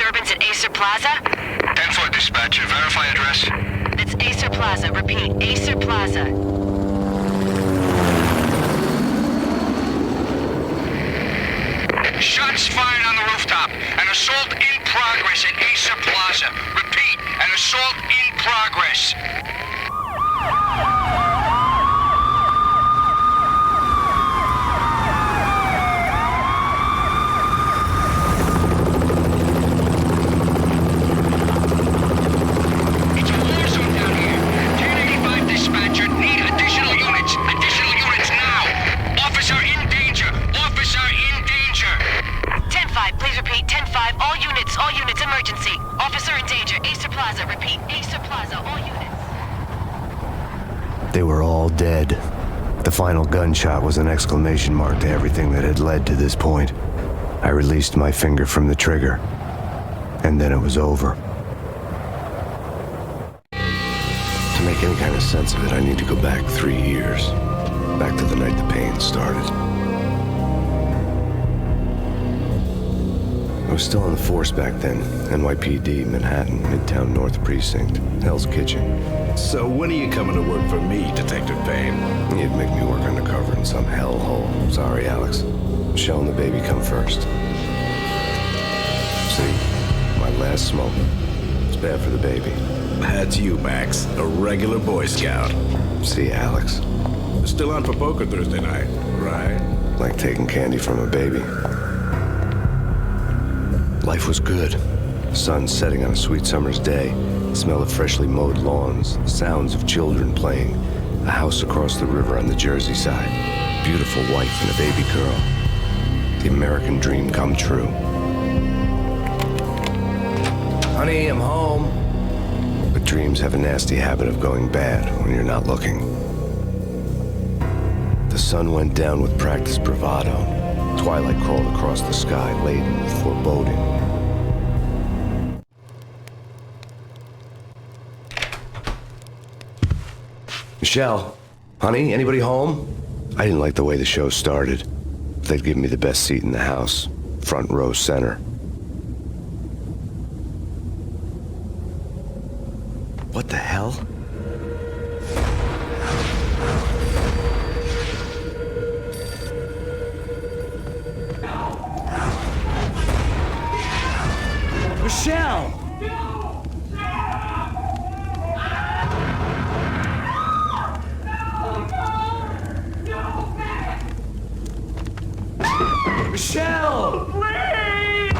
disturbance at Acer Plaza? 10-4 dispatcher. Verify address. It's Acer Plaza. Repeat, Acer Plaza. Shots fired on the rooftop. An assault in progress at Acer Plaza. Repeat, an assault in progress. It's a war zone down here. 1085 dispatcher. Need additional units. Additional units now. Officer in danger. Officer in danger. 10-5, please repeat. 10-5, all units, emergency. Officer in danger. Acer Plaza. Repeat, Acer Plaza, all units. They were all dead. The final gunshot was an exclamation mark to everything that had led to this point. I released my finger from the trigger, and then it was over. To make any kind of sense of it, I need to go back 3 years. Back to the night the pain started. I was still on the force back then. NYPD, Manhattan, Midtown North Precinct, Hell's Kitchen. So when are you coming to work for me, Detective Payne? You'd make me work undercover in some hellhole. Sorry, Alex. Michelle and the baby come first. See, my last smoke. It's bad for the baby. That's you, Max. A regular Boy Scout. See, Alex. Still on for poker Thursday night, right? Like taking candy from a baby. Life was good. Sun setting on a sweet summer's day. The smell of freshly mowed lawns. The sounds of children playing. A house across the river on the Jersey side. Beautiful wife and a baby girl. The American dream come true. Honey, I'm home. But dreams have a nasty habit of going bad when you're not looking. The sun went down with practiced bravado. Twilight crawled across the sky, laden with foreboding. Michelle, honey, anybody home? I didn't like the way the show started. They'd give me the best seat in the house, front row center. What the hell? Michelle! Michelle! Please!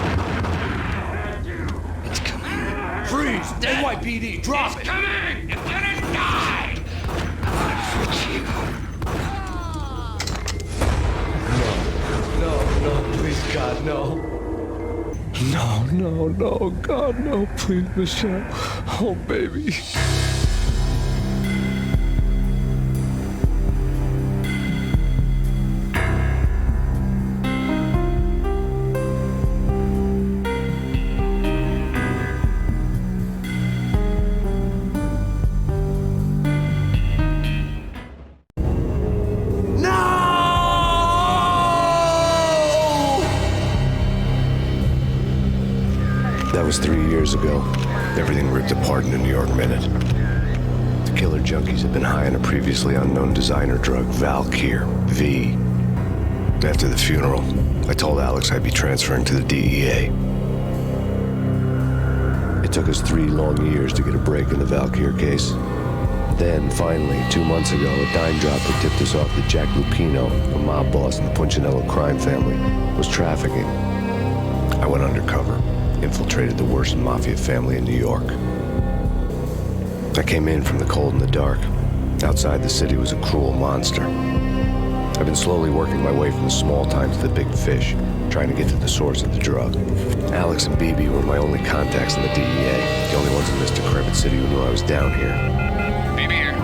It's coming. Freeze! NYPD, drop it! Coming! It's gonna die! No, please, God, no. No, God, no, please, Michelle. Oh, baby. That was 3 years ago. Everything ripped apart in a New York minute. The killer junkies had been high on a previously unknown designer drug, Valkyr, V. After the funeral, I told Alex I'd be transferring to the DEA. It took us 3 long years to get a break in the Valkyr case. Then, finally, 2 months ago, a dime dropper tipped us off that Jack Lupino, a mob boss in the Punchinello crime family, was trafficking. I went undercover. Infiltrated the worst mafia family in New York. I came in from the cold and the dark. Outside the city was a cruel monster. I've been slowly working my way from the small time to the big fish, trying to get to the source of the drug. Alex and BB were my only contacts in the DEA, the only ones in this decrepit city who knew I was down here. BB here.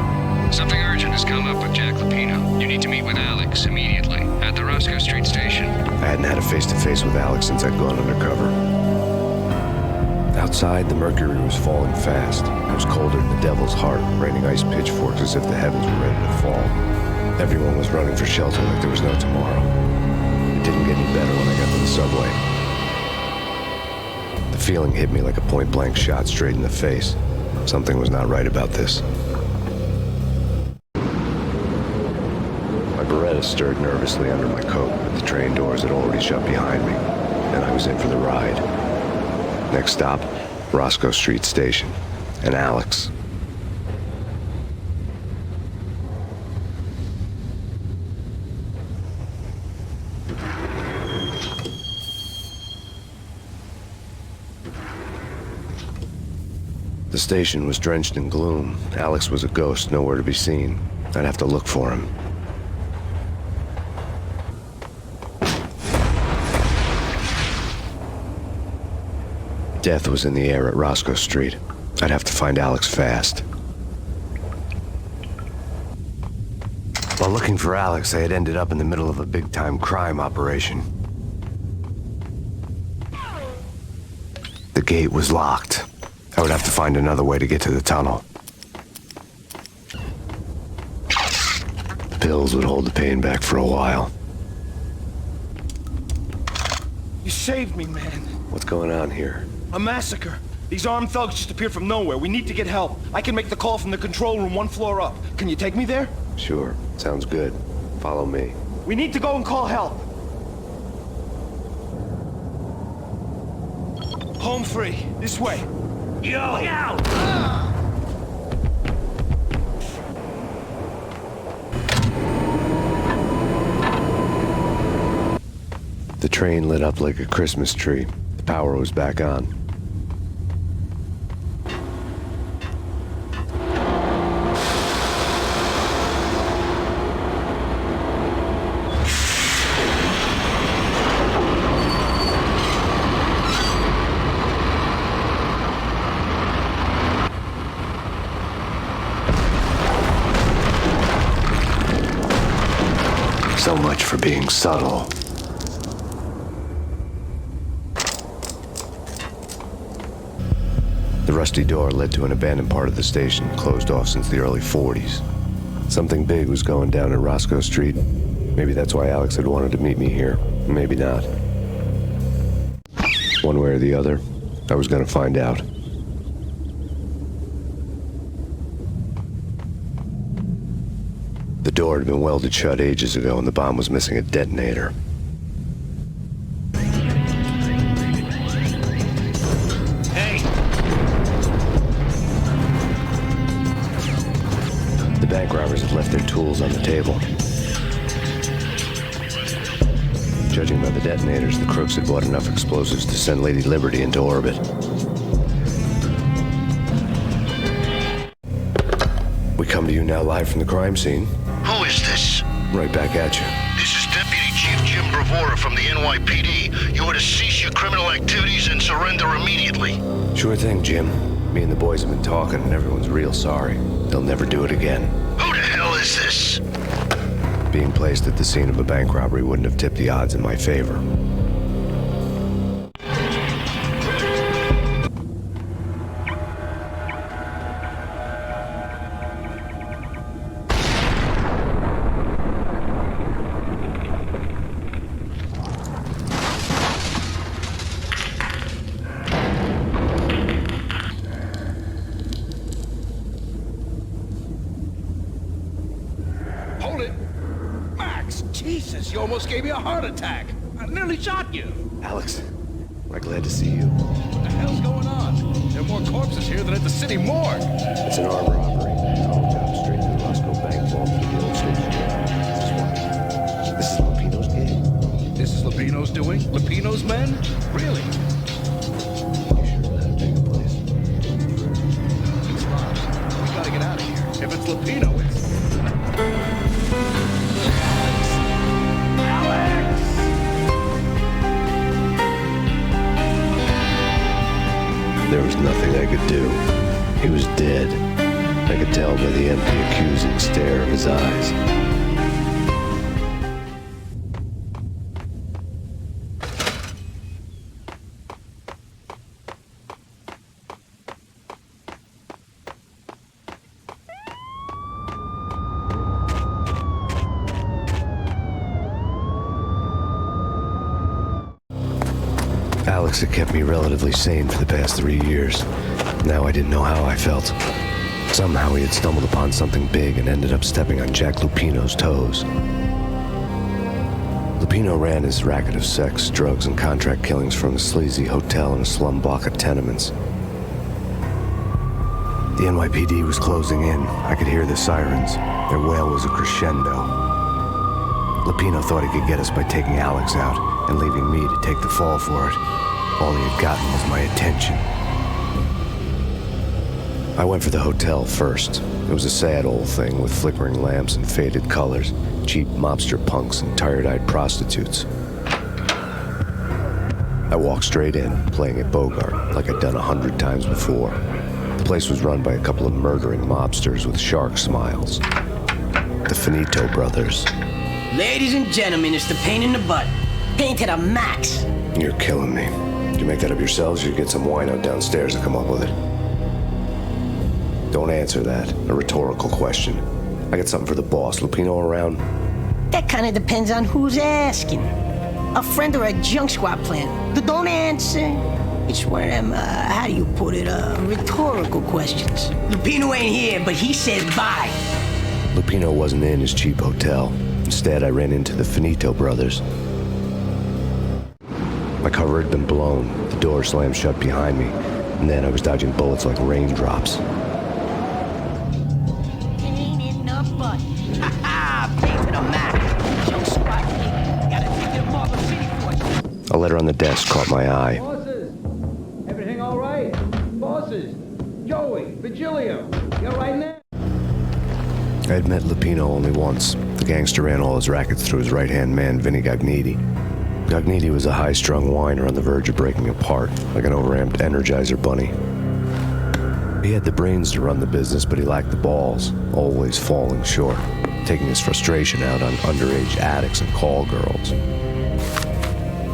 Something urgent has come up with Jack Lupino. You need to meet with Alex immediately at the Roscoe Street station. I hadn't had a face-to-face with Alex since I'd gone undercover. Outside, the mercury was falling fast. It was colder than the devil's heart, raining ice pitchforks as if the heavens were ready to fall. Everyone was running for shelter like there was no tomorrow. It didn't get any better when I got to the subway. The feeling hit me like a point-blank shot straight in the face. Something was not right about this. My Beretta stirred nervously under my coat, but the train doors had already shut behind me, and I was in for the ride. Next stop, Roscoe Street Station, and Alex. The station was drenched in gloom. Alex was a ghost, nowhere to be seen. I'd have to look for him. Death was in the air at Roscoe Street. I'd have to find Alex fast. While looking for Alex, I had ended up in the middle of a big-time crime operation. The gate was locked. I would have to find another way to get to the tunnel. The pills would hold the pain back for a while. You saved me, man. What's going on here? A massacre. These armed thugs just appeared from nowhere. We need to get help. I can make the call from the control room 1 floor up. Can you take me there? Sure, sounds good. Follow me. We need to go and call help. Home free. This way. Yo! Look out! The train lit up like a Christmas tree. The power was back on. So much for being subtle. The rusty door led to an abandoned part of the station, closed off since the early 40s. Something big was going down at Roscoe Street. Maybe that's why Alex had wanted to meet me here. Maybe not. One way or the other, I was gonna find out. The door had been welded shut ages ago, and the bomb was missing a detonator. Hey! The bank robbers had left their tools on the table. Judging by the detonators, the crooks had bought enough explosives to send Lady Liberty into orbit. We come to you now live from the crime scene. Who is this? Right back at you. This is Deputy Chief Jim Bravura from the NYPD. You are to cease your criminal activities and surrender immediately. Sure thing, Jim. Me and the boys have been talking, and everyone's real sorry. They'll never do it again. Who the hell is this? Being placed at the scene of a bank robbery wouldn't have tipped the odds in my favor. Hold it! Max, Jesus, you almost gave me a heart attack. I nearly shot you. Alex, we're glad to see you. What the hell's going on? There are more corpses here than at the city morgue. It's an armed robbery. Tunnel job straight to the Roscoe Bank vault for the old station. This is Lupino's gig. This is Lupino's doing? Lupino's men? Really? You sure that'd take a place? It's fine. We gotta get out of here. If it's Lupino, it's... There was nothing I could do. He was dead. I could tell by the empty, accusing stare of his eyes. Alex had kept me relatively sane for the past 3 years. Now I didn't know how I felt. Somehow he had stumbled upon something big and ended up stepping on Jack Lupino's toes. Lupino ran his racket of sex, drugs, and contract killings from a sleazy hotel in a slum block of tenements. The NYPD was closing in. I could hear the sirens. Their wail was a crescendo. Lupino thought he could get us by taking Alex out and leaving me to take the fall for it. All he had gotten was my attention. I went for the hotel first. It was a sad old thing with flickering lamps and faded colors, cheap mobster punks and tired-eyed prostitutes. I walked straight in, playing at Bogart like I'd done 100 times before. The place was run by a couple of murdering mobsters with shark smiles. The Finito brothers. Ladies and gentlemen, it's the pain in the butt. Pain to the max. You're killing me. Did you make that up yourselves or you get some wino downstairs to come up with it? Don't answer that. A rhetorical question. I got something for the boss. Lupino around? That kind of depends on who's asking. A friend or a junk squad plan. Don't answer. It's one of them, how do you put it, rhetorical questions. Lupino ain't here, but he said bye. Lupino wasn't in his cheap hotel. Instead, I ran into the Finito brothers. My cover had been blown. The door slammed shut behind me. And then I was dodging bullets like raindrops. Pain in the butt. Ha ha! Pain to the max. Junk squad kid. Gotta take it to Marble City for it. A letter on the desk caught my eye. Bosses, everything all right? Bosses, Joey, Virgilio, you all right now? I had met Lupino only once. The gangster ran all his rackets through his right-hand man, Vinny Gagniti. Gagniti was a high-strung whiner on the verge of breaking apart, like an overamped Energizer bunny. He had the brains to run the business, but he lacked the balls, always falling short, taking his frustration out on underage addicts and call girls.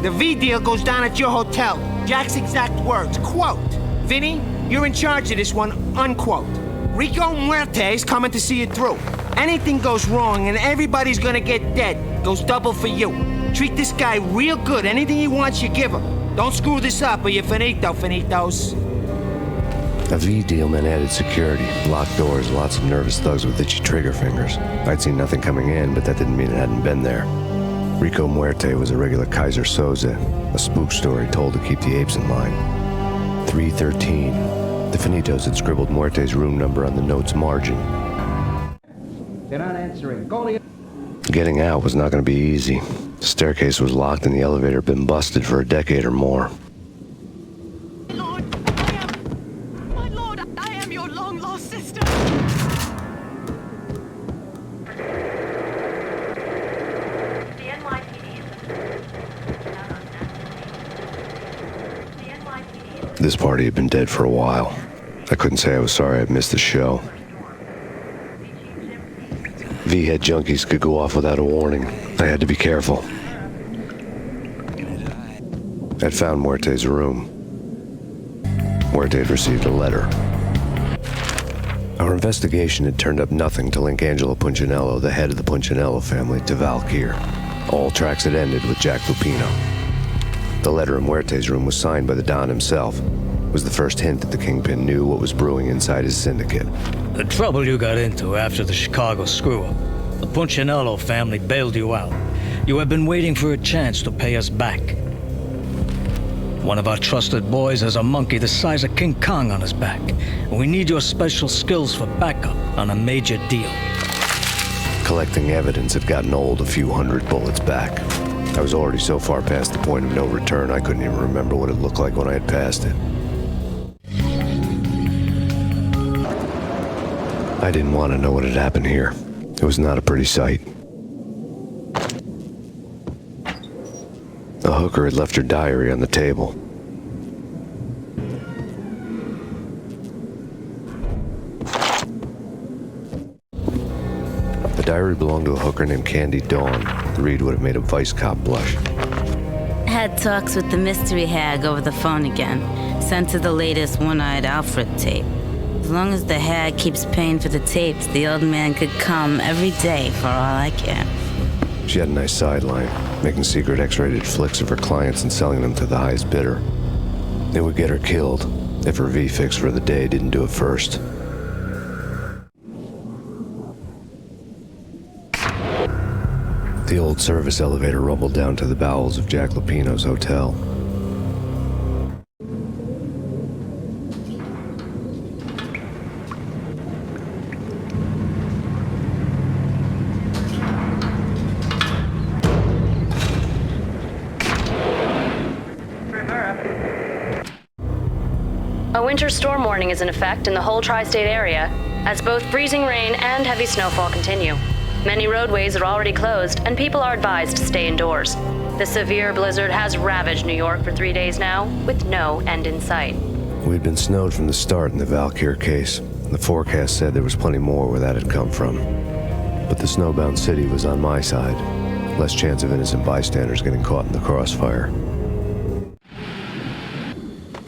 The V deal goes down at your hotel. Jack's exact words, quote, "Vinny, you're in charge of this one," unquote. Rico Muerte's coming to see it through. Anything goes wrong and everybody's gonna get dead. Goes double for you. Treat this guy real good. Anything he wants, you give him. Don't screw this up or you're finito, finitos. A V deal meant added security, locked doors, lots of nervous thugs with itchy trigger fingers. I'd seen nothing coming in, but that didn't mean it hadn't been there. Rico Muerte was a regular Kaiser Soze, a spook story told to keep the apes in line. 313. The Finitos had scribbled Muerte's room number on the note's margin. They're not answering. Call the... Getting out was not going to be easy. The staircase was locked and the elevator had been busted for a decade or more. My lord, I am your long-lost sister. The NYPD. This party had been dead for a while. I couldn't say I was sorry I'd missed the show. V-head junkies could go off without a warning. I had to be careful. I'd found Muerte's room. Muerte had received a letter. Our investigation had turned up nothing to link Angelo Punchinello, the head of the Punchinello family, to Valkyr. All tracks had ended with Jack Lupino. The letter in Muerte's room was signed by the Don himself. It was the first hint that the Kingpin knew what was brewing inside his syndicate. The trouble you got into after the Chicago screw-up. The Punchinello family bailed you out. You have been waiting for a chance to pay us back. One of our trusted boys has a monkey the size of King Kong on his back. And we need your special skills for backup on a major deal. Collecting evidence had gotten old a few hundred bullets back. I was already so far past the point of no return, I couldn't even remember what it looked like when I had passed it. I didn't want to know what had happened here. It was not a pretty sight. A hooker had left her diary on the table. The diary belonged to a hooker named Candy Dawn. The read would have made a vice cop blush. Had talks with the mystery hag over the phone again. Sent to the latest One-Eyed Alfred tape. As long as the hag keeps paying for the tapes, the old man could come every day for all I care. She had a nice sideline, making secret X-rated flicks of her clients and selling them to the highest bidder. They would get her killed if her V-fix for the day didn't do it first. The old service elevator rumbled down to the bowels of Jack Lupino's hotel. A winter storm warning is in effect in the whole tri-state area, as both freezing rain and heavy snowfall continue. Many roadways are already closed, and people are advised to stay indoors. The severe blizzard has ravaged New York for 3 days now, with no end in sight. We'd been snowed from the start in the Valkyr case. The forecast said there was plenty more where that had come from. But the snowbound city was on my side. Less chance of innocent bystanders getting caught in the crossfire.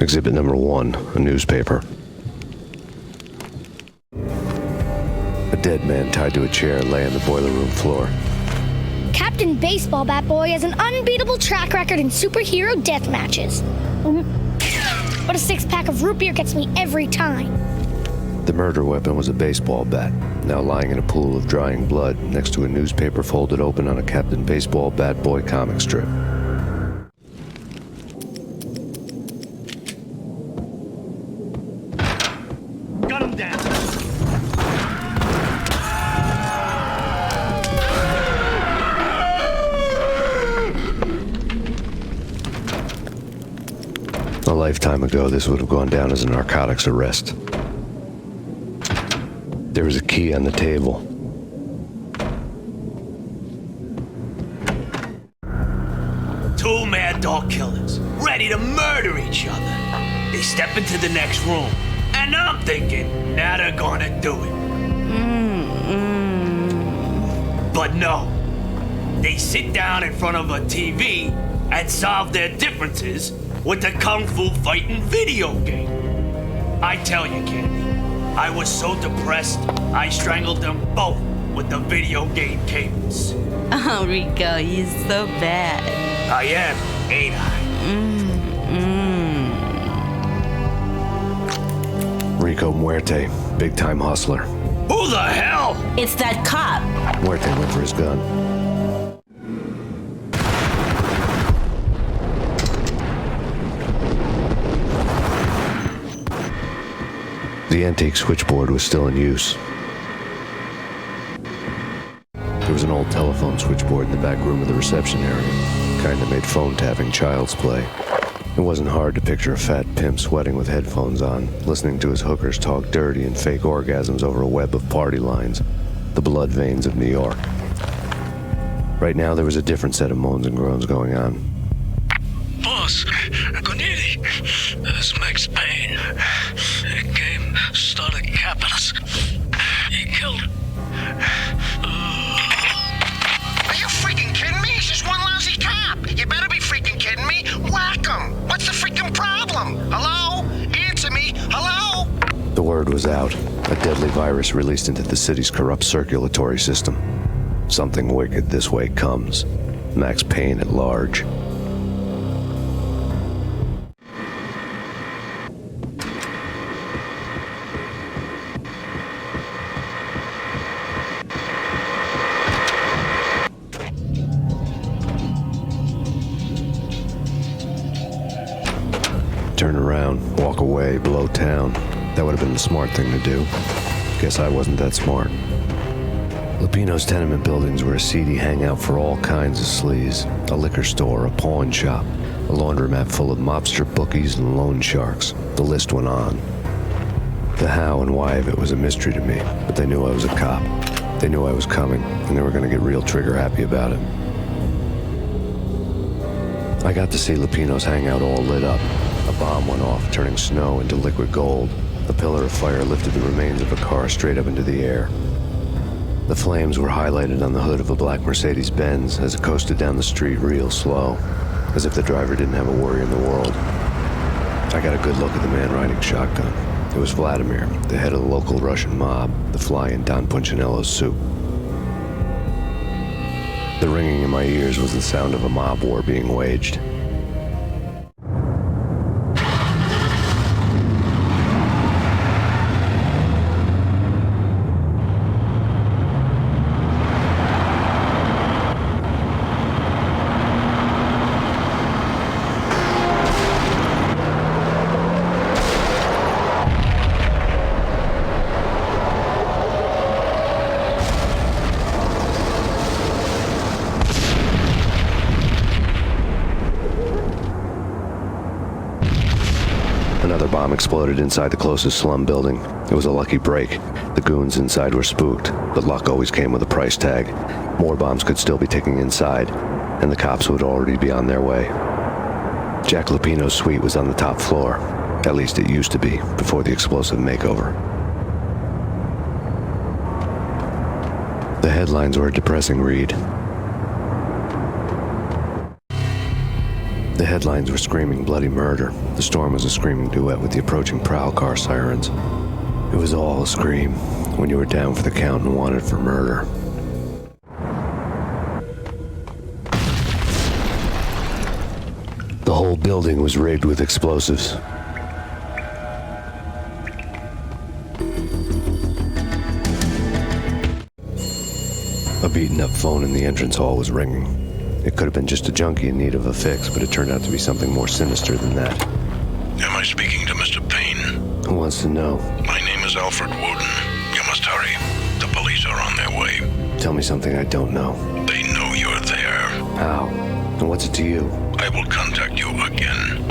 Exhibit number 1, a newspaper. A dead man tied to a chair lay on the boiler room floor. Captain Baseball Bat Boy has an unbeatable track record in superhero death matches. But a 6-pack of root beer gets me every time. The murder weapon was a baseball bat, now lying in a pool of drying blood next to a newspaper folded open on a Captain Baseball Bat Boy comic strip. Gun him down. A lifetime ago, this would have gone down as a narcotics arrest. There was a key on the table. Two mad dog killers, ready to murder each other. They step into the next room, and I'm thinking, now they're gonna do it. But no. They sit down in front of a TV and solve their differences with the Kung Fu fighting video game. I tell you, Candy, I was so depressed, I strangled them both with the video game cables. Oh, Rico, you're so bad. I am, ain't I? Rico Muerte, big-time hustler. Who the hell? It's that cop. Muerte went for his gun. The antique switchboard was still in use. There was an old telephone switchboard in the back room of the reception area, kind that made phone tapping child's play. It wasn't hard to picture a fat pimp sweating with headphones on, listening to his hookers talk dirty and fake orgasms over a web of party lines, the blood veins of New York. Right now, there was a different set of moans and groans going on. Boss, Corneli, it's Max Payne. The game started capping us. He killed her. Are you freaking kidding me? He's just one lousy cop. You better be freaking kidding me. Whack him. What's the freaking problem? Hello? Answer me. Hello? The word was out. A deadly virus released into the city's corrupt circulatory system. Something wicked this way comes. Max Payne at large. Turn around, walk away, blow town. That would have been the smart thing to do. Guess I wasn't that smart. Lupino's tenement buildings were a seedy hangout for all kinds of sleaze. A liquor store, a pawn shop, a laundromat full of mobster bookies and loan sharks. The list went on. The how and why of it was a mystery to me, but they knew I was a cop. They knew I was coming, and they were going to get real trigger happy about it. I got to see Lupino's hangout all lit up. A bomb went off, turning snow into liquid gold. A pillar of fire lifted the remains of a car straight up into the air. The flames were highlighted on the hood of a black Mercedes-Benz as it coasted down the street real slow, as if the driver didn't have a worry in the world. I got a good look at the man riding shotgun. It was Vladimir, the head of the local Russian mob, the fly in Don Punchinello's soup. The ringing in my ears was the sound of a mob war being waged. bomb exploded inside the closest slum building. It was a lucky break. The goons inside were spooked, but luck always came with a price tag. More bombs could still be ticking inside, and the cops would already be on their way. Jack Lupino's suite was on the top floor. At least it used to be, before the explosive makeover. The headlines were a depressing read. The headlines were screaming bloody murder. The storm was a screaming duet with the approaching prowl car sirens. It was all a scream when you were down for the count and wanted for murder. The whole building was rigged with explosives. A beaten-up phone in the entrance hall was ringing. It could have been just a junkie in need of a fix, but it turned out to be something more sinister than that. Am I speaking to Mr. Payne? Who wants to know? My name is Alfred Woden. You must hurry. The police are on their way. Tell me something I don't know. They know you're there. How? And what's it to you? I will contact you again.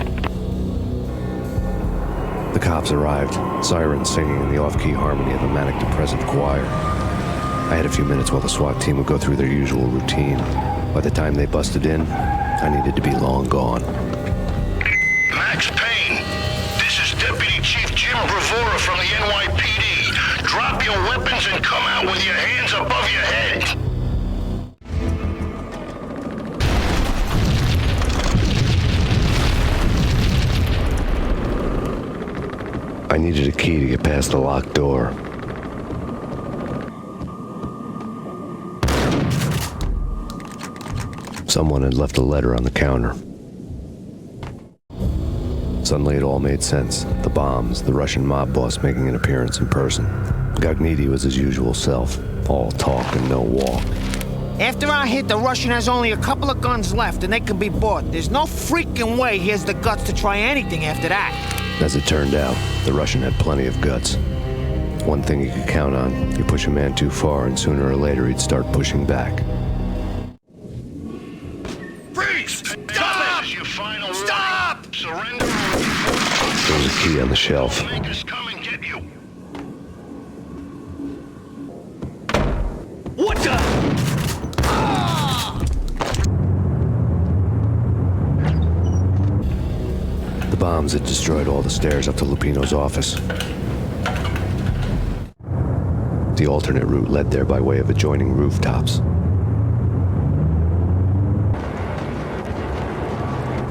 The cops arrived, sirens singing in the off-key harmony of a manic-depressive choir. I had a few minutes while the SWAT team would go through their usual routine. By the time they busted in, I needed to be long gone. Max Payne, this is Deputy Chief Jim Bravura from the NYPD. Drop your weapons and come out with your hands above your head. I needed a key to get past the locked door. Someone had left a letter on the counter. Suddenly it all made sense. The bombs, the Russian mob boss making an appearance in person. Gognitti was his usual self, all talk and no walk. After our hit, the Russian has only a couple of guns left, and they can be bought. There's no freaking way he has the guts to try anything after that. As it turned out, the Russian had plenty of guts. One thing you could count on, you push a man too far, and sooner or later he'd start pushing back. Stop! Surrender. There was a key on the shelf. Come and get you. What the? The bombs had destroyed all the stairs up to Lupino's office. The alternate route led there by way of adjoining rooftops.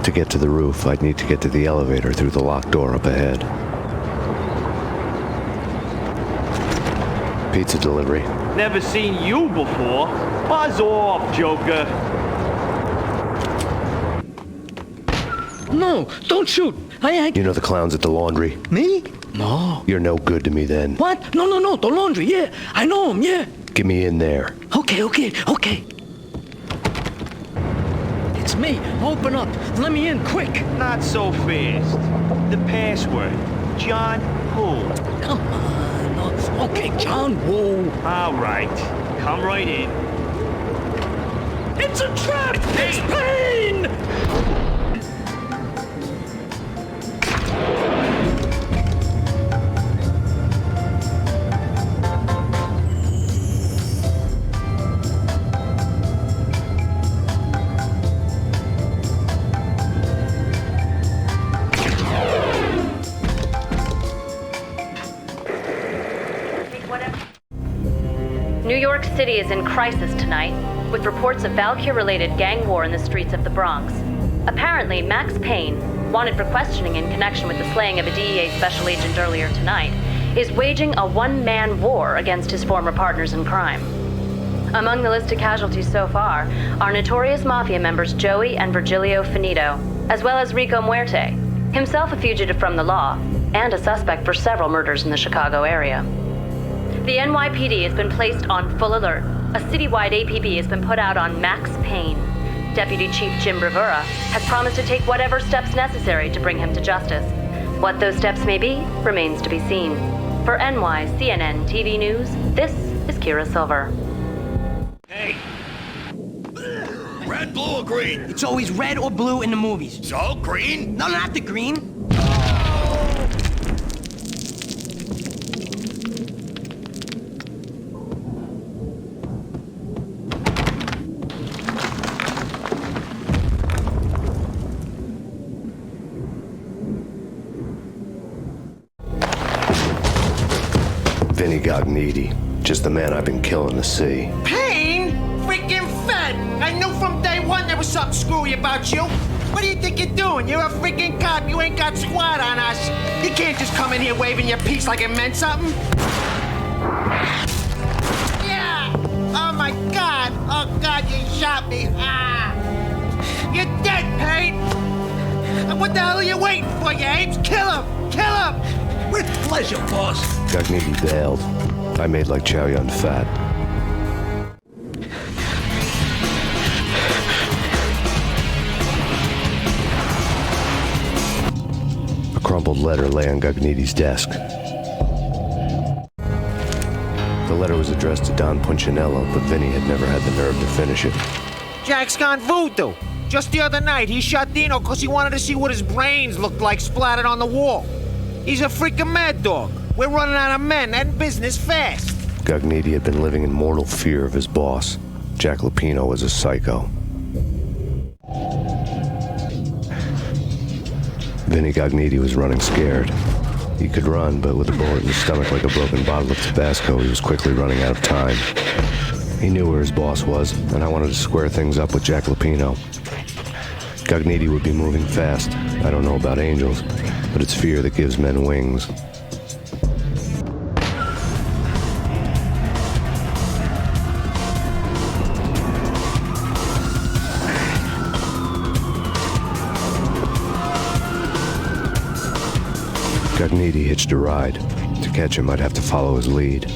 To get to the roof, I'd need to get to the elevator through the locked door up ahead. Pizza delivery. Never seen you before. Buzz off, Joker. No, don't shoot. You know the clowns at the laundry? Me? No. You're no good to me then. What? No, the laundry, yeah. I know him, yeah. Get me in there. Okay. It's me. Open up. Let me in, quick. Not so fast. The password. John Who. Come on. Okay, John Woo. All right. Come right in. It's a trap! It's Payne! New York City is in crisis tonight, with reports of Valkyr-related gang war in the streets of the Bronx. Apparently, Max Payne, wanted for questioning in connection with the slaying of a DEA special agent earlier tonight, is waging a one-man war against his former partners in crime. Among the list of casualties so far are notorious mafia members Joey and Virgilio Finito, as well as Rico Muerte, himself a fugitive from the law, and a suspect for several murders in the Chicago area. The NYPD has been placed on full alert. A citywide APB has been put out on Max Payne. Deputy Chief Jim Bravura has promised to take whatever steps necessary to bring him to justice. What those steps may be remains to be seen. For NYCNN TV News, this is Kira Silver. Hey! Red, blue, or green? It's always red or blue in the movies. So, green? No, not the green. Oh! Gognitti, just the man I've been killing to see. Payne? Freaking fed! I knew from day one there was something screwy about you. What do you think you're doing? You're a freaking cop. You ain't got squad on us. You can't just come in here waving your piece like it meant something. Yeah! Oh my God! Oh God, you shot me! Ah! You're dead, Payne! And what the hell are you waiting for, you apes? Kill him! Kill him! With pleasure, boss. Gognitti bailed. I made like Chow Yun Fat. A crumpled letter lay on Gognitti's desk. The letter was addressed to Don Punchinello, but Vinny had never had the nerve to finish it. Jack's gone voodoo. Just the other night, he shot Dino because he wanted to see what his brains looked like splattered on the wall. He's a freaking mad dog. We're running out of men and business fast. Gognitti had been living in mortal fear of his boss. Jack Lupino was a psycho. Vinny Gognitti was running scared. He could run, but with a bullet in his stomach like a broken bottle of Tabasco, he was quickly running out of time. He knew where his boss was, and I wanted to square things up with Jack Lupino. Gognitti would be moving fast. I don't know about angels, but it's fear that gives men wings. Gognitti hitched a ride. To catch him, I'd have to follow his lead.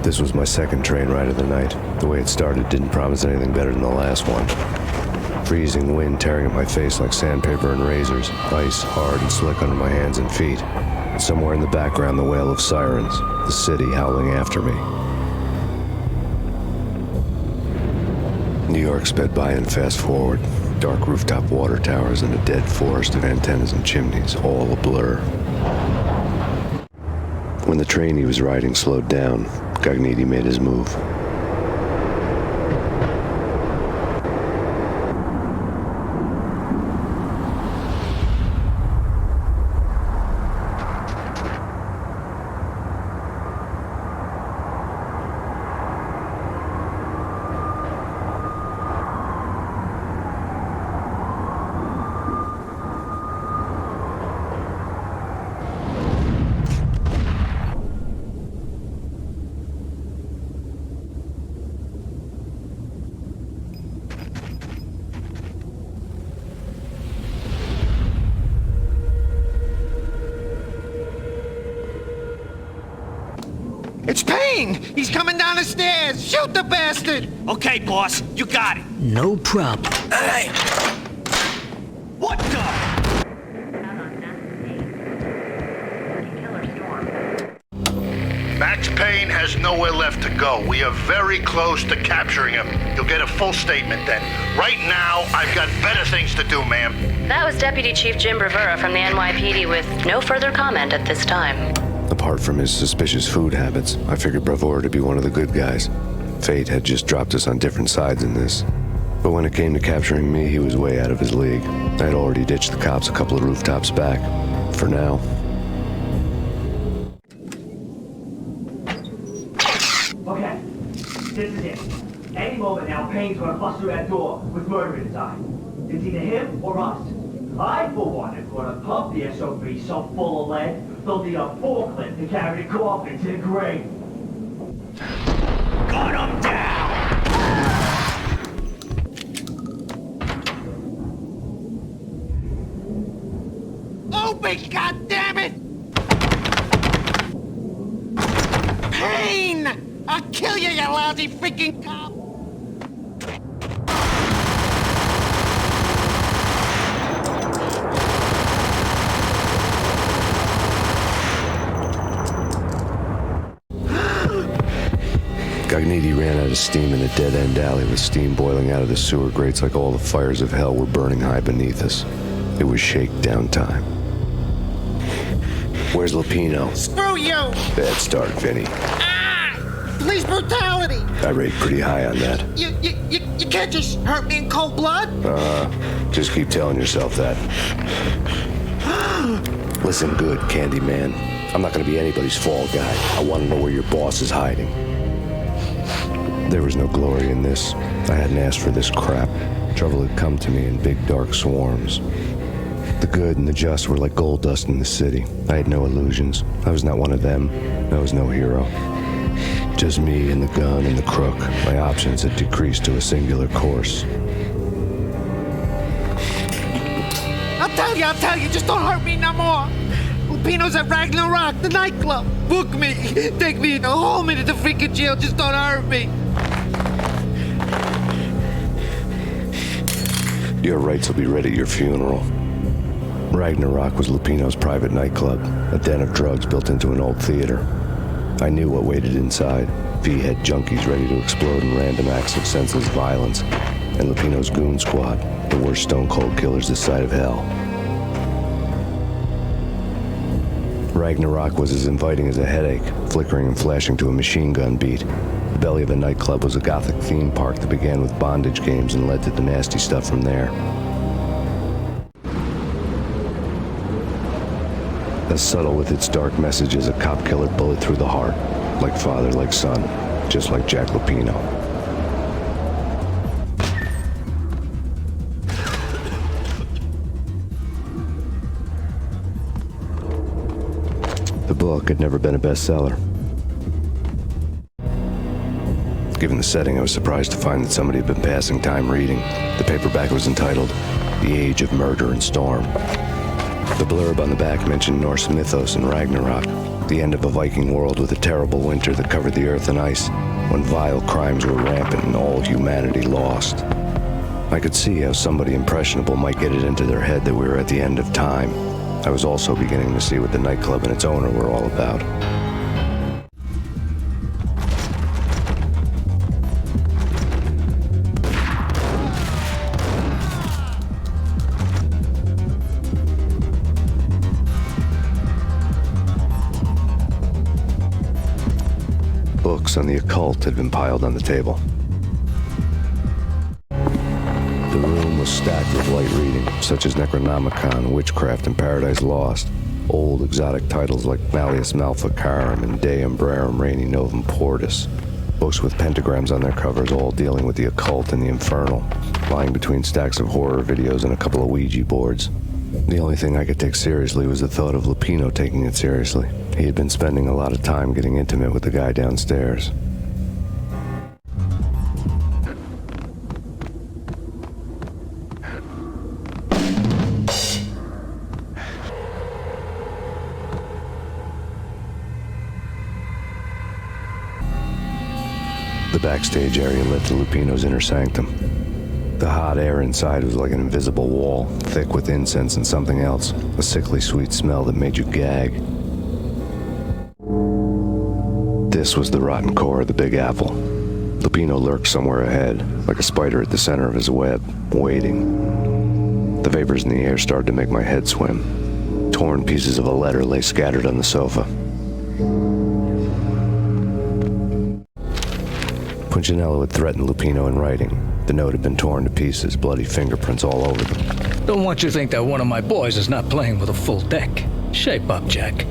This was my second train ride of the night. The way it started didn't promise anything better than the last one. Freezing wind tearing at my face like sandpaper and razors, ice hard and slick under my hands and feet. And somewhere in the background, the wail of sirens, the city howling after me. New York sped by in fast forward. Dark rooftop water towers and a dead forest of antennas and chimneys, all a blur. When the train he was riding slowed down, Gognitti made his move. It's Payne! He's coming down the stairs! Shoot the bastard! Okay, boss, you got it. No problem. Hey! What the? Max Payne has nowhere left to go. We are very close to capturing him. You'll get a full statement then. Right now, I've got better things to do, ma'am. That was Deputy Chief Jim Rivera from the NYPD with no further comment at this time. Apart from his suspicious food habits, I figured Bravura to be one of the good guys. Fate had just dropped us on different sides in this. But when it came to capturing me, he was way out of his league. I had already ditched the cops a couple of rooftops back. For now. Okay, this is it. Any moment now, Payne's gonna bust through that door with murder in his eye. It's either him or us. I, for one, am gonna pump the SOB so full of lead, they'll need a forklift to carry the coffin to the grave. Gun him down! Open, goddammit! Payne! I'll kill you, you lousy freaking cop! Gognitti ran out of steam in a dead-end alley with steam boiling out of the sewer grates like all the fires of hell were burning high beneath us. It was shakedown time. Where's Lupino? Screw you! Bad start, Vinny. police brutality. I rate pretty high on that. You can't just hurt me in cold blood. Just keep telling yourself that. Listen good, Candyman. I'm not gonna be anybody's fall guy. I want to know where your boss is hiding. There was no glory in this. I hadn't asked for this crap. Trouble had come to me in big dark swarms. The good and the just were like gold dust in the city. I had no illusions. I was not one of them. I was no hero. Just me and the gun and the crook. My options had decreased to a singular course. I'll tell you, just don't hurt me no more. Lupino's at Ragnarok, the nightclub. Book me. Take me, hold me to the freaking jail, just don't hurt me. Your rights will be read at your funeral. Ragnarok was Lupino's private nightclub, a den of drugs built into an old theater. I knew what waited inside. V-head junkies ready to explode in random acts of senseless violence, and Lupino's goon squad, the worst stone-cold killers this side of hell. Ragnarok was as inviting as a headache, flickering and flashing to a machine gun beat. The belly of the nightclub was a gothic theme park that began with bondage games and led to the nasty stuff from there. As subtle with its dark message as a cop killer bullet through the heart, like father, like son, just like Jack Lupino. The book had never been a bestseller. Given the setting, I was surprised to find that somebody had been passing time reading. The paperback was entitled The Age of Murder and Storm. The blurb on the back mentioned Norse mythos and Ragnarok, the end of a Viking world with a terrible winter that covered the earth in ice, when vile crimes were rampant and all humanity lost. I could see how somebody impressionable might get it into their head that we were at the end of time. I was also beginning to see what the nightclub and its owner were all about. Books on the occult had been piled on the table. The room was stacked with light reading, such as Necronomicon, Witchcraft, and Paradise Lost. Old exotic titles like Malleus Maleficarum and De Umbrarum Reini Novum Portus. Books with pentagrams on their covers, all dealing with the occult and the infernal, lying between stacks of horror videos and a couple of Ouija boards. The only thing I could take seriously was the thought of Lupino taking it seriously. He had been spending a lot of time getting intimate with the guy downstairs. The backstage area led to Lupino's inner sanctum. The hot air inside was like an invisible wall, thick with incense and something else, a sickly sweet smell that made you gag. This was the rotten core of the Big Apple. Lupino lurked somewhere ahead, like a spider at the center of his web, waiting. The vapors in the air started to make my head swim. Torn pieces of a letter lay scattered on the sofa. Punchinello had threatened Lupino in writing. The note had been torn to pieces, bloody fingerprints all over them. Don't want you to think that one of my boys is not playing with a full deck. Shape up, Jack.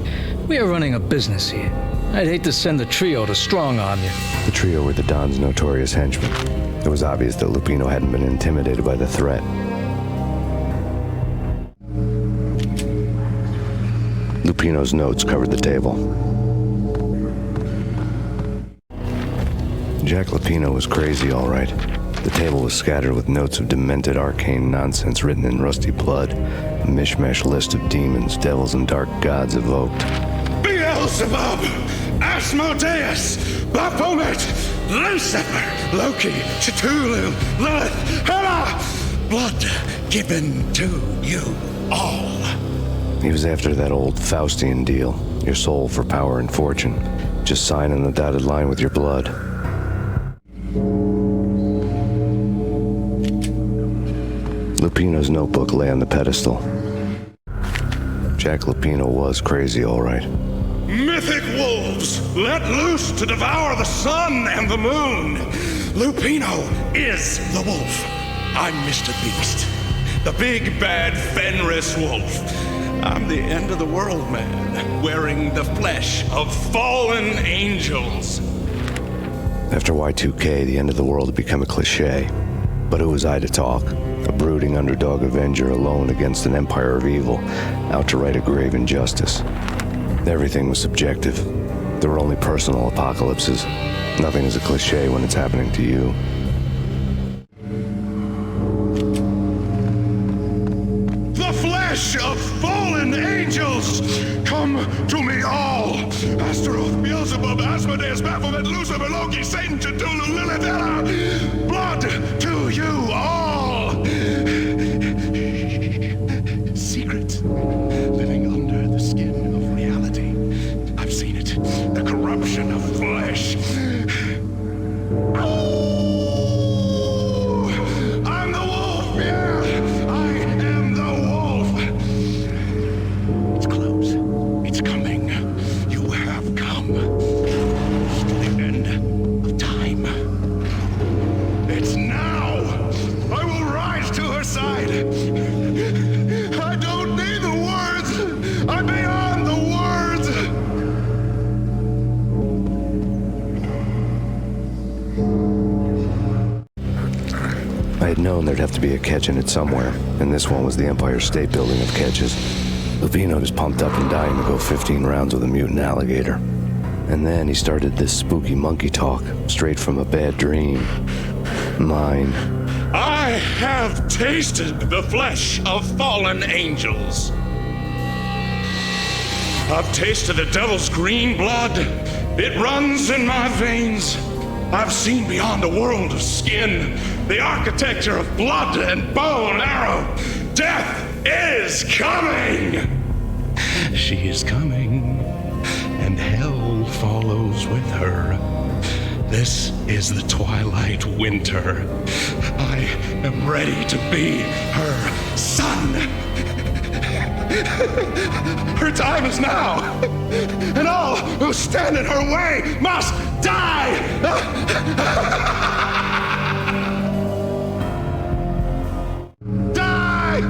We are running a business here. I'd hate to send the trio to strong on you. The trio were the Don's notorious henchmen. It was obvious that Lupino hadn't been intimidated by the threat. Lupino's notes covered the table. Jack Lupino was crazy, all right. The table was scattered with notes of demented arcane nonsense written in rusty blood, a mishmash list of demons, devils, and dark gods evoked. Beelzebub, Asmodeus, Baphomet, Lucifer, Loki, Cthulhu, Lilith, Hela! Blood given to you all. He was after that old Faustian deal, your soul for power and fortune. Just sign on the dotted line with your blood. Lupino's notebook lay on the pedestal. Jack Lupino was crazy, all right. mythic wolves let loose to devour the sun and the moon. Lupino is the wolf. I'm Mr. Beast, the big bad Fenris wolf. I'm the end of the world man, wearing the flesh of fallen angels. After Y2K, the end of the world had become a cliche. But who was I to talk? A brooding underdog avenger alone against an empire of evil, out to right a grave injustice. Everything was subjective. There were only personal apocalypses. Nothing is a cliche when it's happening to you. The flesh of fallen angels! Come to me all! Astaroth, Beelzebub, Asmodeus, Baphomet, Lucifer, Loki, Satan, Cthulhu, Lilith, Ella! Blood to you all! Secret, living under the skin of reality. I've seen it. The corruption of flesh. Oh! I'm the wolf, yeah! I am the wolf! It's close. It's coming. You have come to the end of time. It's now! I will rise to her side! I don't need the words! I'm beyond the words! I had known there'd have to be a catch in it somewhere, and this one was the Empire State Building of catches. Lupino was pumped up and dying to go 15 rounds with a mutant alligator. And then he started this spooky monkey talk, straight from a bad dream. Mine. I have tasted the flesh of fallen angels. I've tasted the devil's green blood. It runs in my veins. I've seen beyond a world of skin, the architecture of blood and bow and arrow. Death is coming! She is coming, and hell follows with her. This is the twilight winter. I am ready to be her son. Her time is now, and all who stand in her way must die! Die!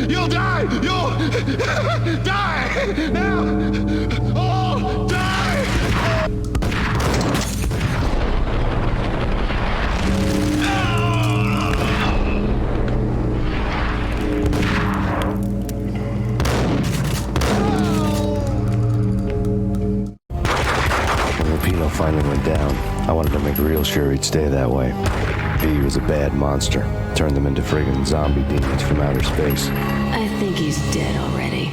You'll die! You'll die! Now! All die! Lupino finally went down. I wanted to make real sure he'd stay that way. V was a bad monster. Turned them into friggin' zombie demons from outer space. I think he's dead already.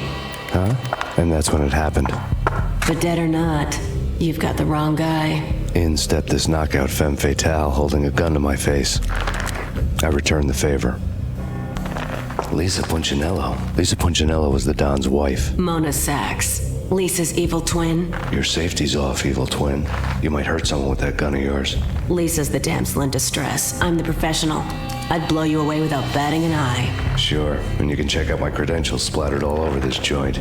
Huh? And that's when it happened. But dead or not, you've got the wrong guy. In stepped this knockout femme fatale holding a gun to my face. I returned the favor. Lisa Punchinello. Lisa Punchinello was the Don's wife. Mona Sachs. Lisa's evil twin. Your safety's off, evil twin. You might hurt someone with that gun of yours. Lisa's the damsel in distress. I'm the professional. I'd blow you away without batting an eye. Sure, and you can check out my credentials splattered all over this joint.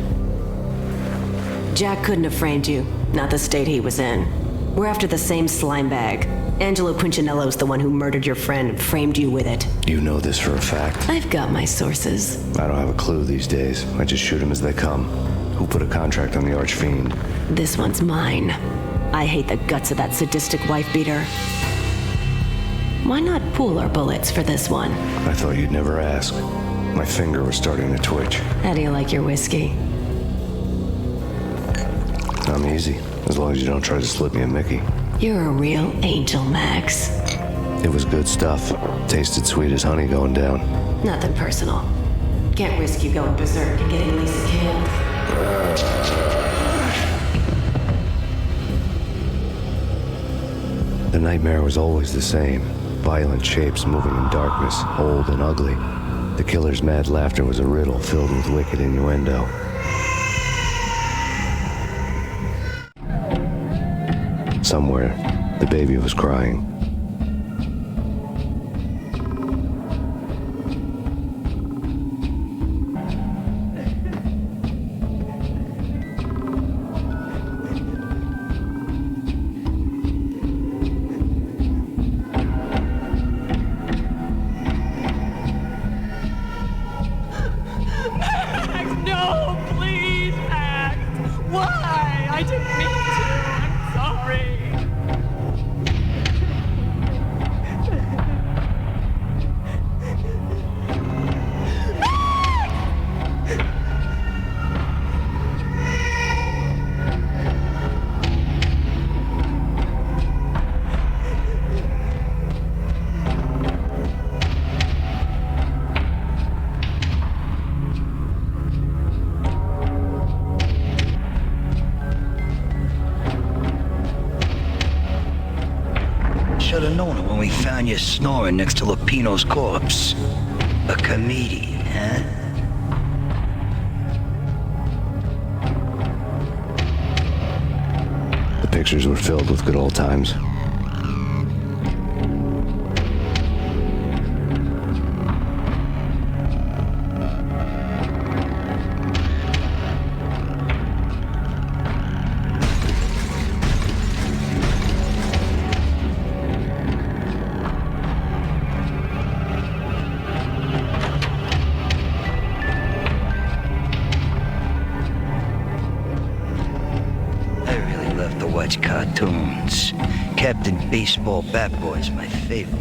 Jack couldn't have framed you. Not the state he was in. We're after the same slime bag. Angelo Punchinello's the one who murdered your friend and framed you with it. You know this for a fact. I've got my sources. I don't have a clue these days. I just shoot them as they come. Who put a contract on the archfiend? This one's mine. I hate the guts of that sadistic wife-beater. Why not pool our bullets for this one? I thought you'd never ask. My finger was starting to twitch. How do you like your whiskey? I'm easy, as long as you don't try to slip me a Mickey. You're a real angel, Max. It was good stuff. Tasted sweet as honey going down. Nothing personal. Can't risk you going berserk and getting Lisa killed. The nightmare was always the same. Violent shapes moving in darkness, old and ugly. The killer's mad laughter was a riddle filled with wicked innuendo. Somewhere, the baby was crying. Why? I didn't mean to. I'm sorry. Should've known it when we found you snoring next to Lupino's corpse. A comedian, huh? The pictures were filled with good old times. Watch cartoons. Captain Baseball Bat Boy's my favorite.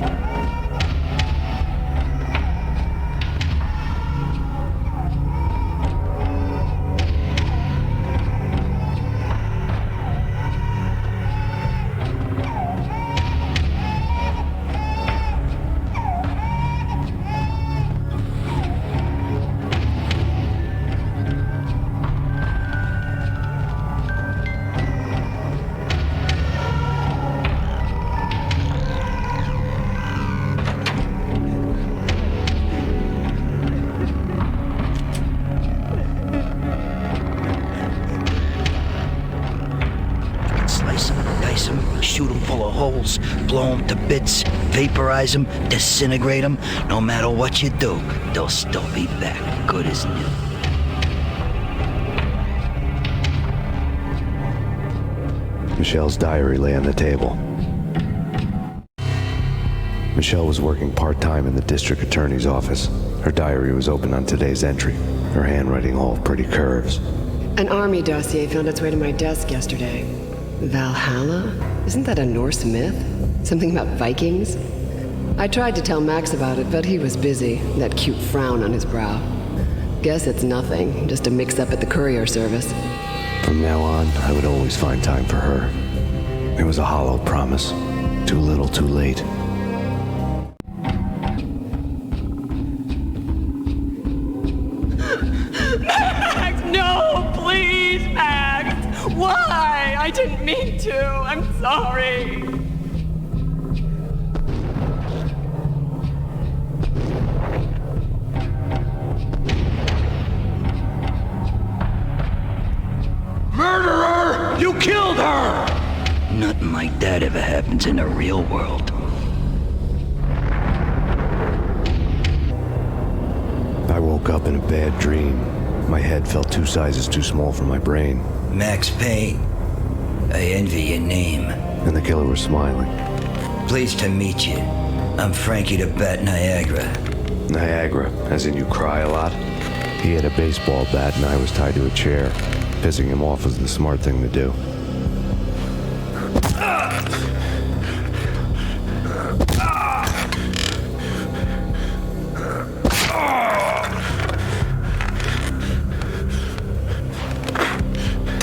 Shoot them full of holes, blow them to bits, vaporize them, disintegrate them. No matter what you do, they'll still be back, good as new. Michelle's diary lay on the table. Michelle was working part-time in the district attorney's office. Her diary was open on today's entry, her handwriting all pretty curves. An army dossier found its way to my desk yesterday. Valhalla? Isn't that a Norse myth? Something about Vikings? I tried to tell Max about it, but he was busy, that cute frown on his brow. Guess it's nothing, just a mix-up at the courier service. From now on, I would always find time for her. It was a hollow promise. Too little, too late. Max, no, please, Max. Why? I didn't mean to. I'm sorry. Murderer! You killed her! Nothing like that ever happens in the real world. I woke up in a bad dream. My head felt 2 sizes too small for my brain. Max Payne. I envy your name. And the killer was smiling. Pleased to meet you. I'm Frankie the Bat Niagara. Niagara, as in you cry a lot? He had a baseball bat and I was tied to a chair. Pissing him off was the smart thing to do.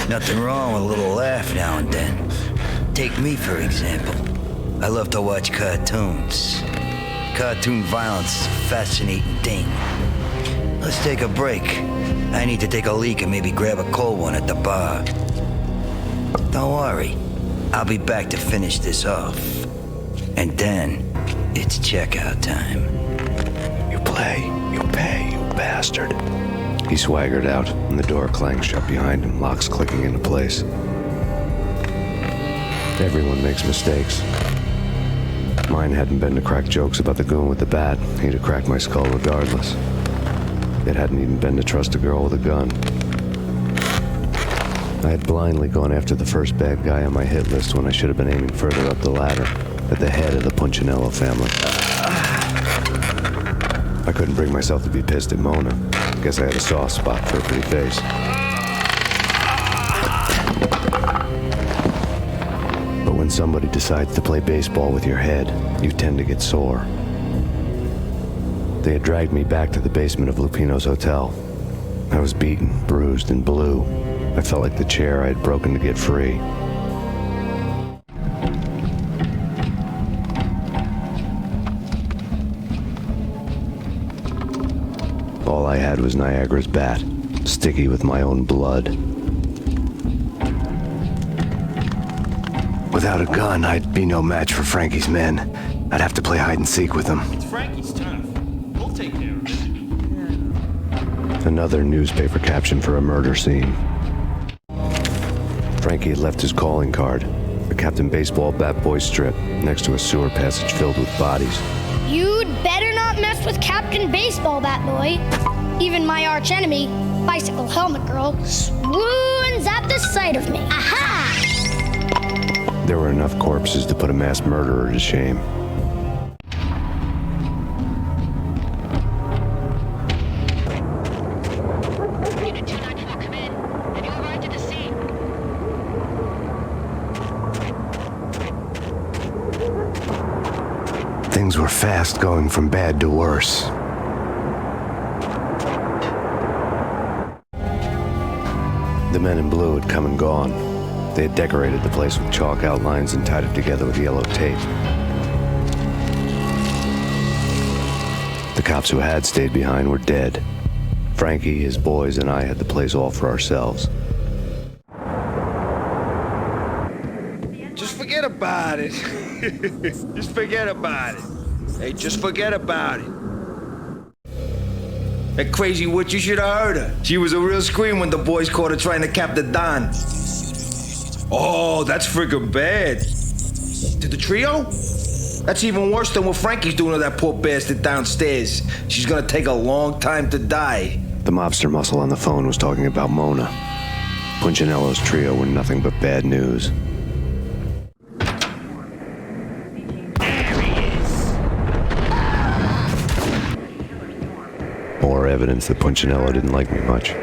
Nothing wrong with a little laugh now and then. Take me, for example. I love to watch cartoons. Cartoon violence is a fascinating thing. Let's take a break. I need to take a leak and maybe grab a cold one at the bar. Don't worry. I'll be back to finish this off. And then, it's checkout time. You play, you pay, you bastard. He swaggered out, and the door clanged shut behind him, locks clicking into place. Everyone makes mistakes. Mine hadn't been to crack jokes about the goon with the bat. He'd have cracked my skull regardless. It hadn't even been to trust a girl with a gun. I had blindly gone after the first bad guy on my hit list when I should have been aiming further up the ladder, at the head of the Punchinello family. I couldn't bring myself to be pissed at Mona. Guess I had a soft spot for a pretty face. somebody decides to play baseball with your head, you tend to get sore. They had dragged me back to the basement of Lupino's hotel. I was beaten, bruised, and blue. I felt like the chair I had broken to get free. All I had was Niagara's bat, sticky with my own blood. Without a gun, I'd be no match for Frankie's men. I'd have to play hide and seek with them. It's Frankie's turn. We'll take care of it. Another newspaper caption for a murder scene. Frankie had left his calling card, a Captain Baseball Bat Boy strip, next to a sewer passage filled with bodies. You'd better not mess with Captain Baseball Bat Boy. Even my arch enemy, Bicycle Helmet Girl, swoons at the sight of me. Aha! There were enough corpses to put a mass murderer to shame. Unit 294, come in. Have you arrived at the scene? Things were fast going from bad to worse. The men in blue had come and gone. They had decorated the place with chalk outlines and tied it together with yellow tape. The cops who had stayed behind were dead. Frankie, his boys, and I had the place all for ourselves. Just forget about it. Just forget about it. Hey, just forget about it. That crazy witch, you should have heard her. She was a real scream when the boys caught her trying to cap the Don. Oh, that's friggin' bad. To the trio? That's even worse than what Frankie's doing to that poor bastard downstairs. She's gonna take a long time to die. The mobster muscle on the phone was talking about Mona. Punchinello's trio were nothing but bad news. More evidence that Punchinello didn't like me much.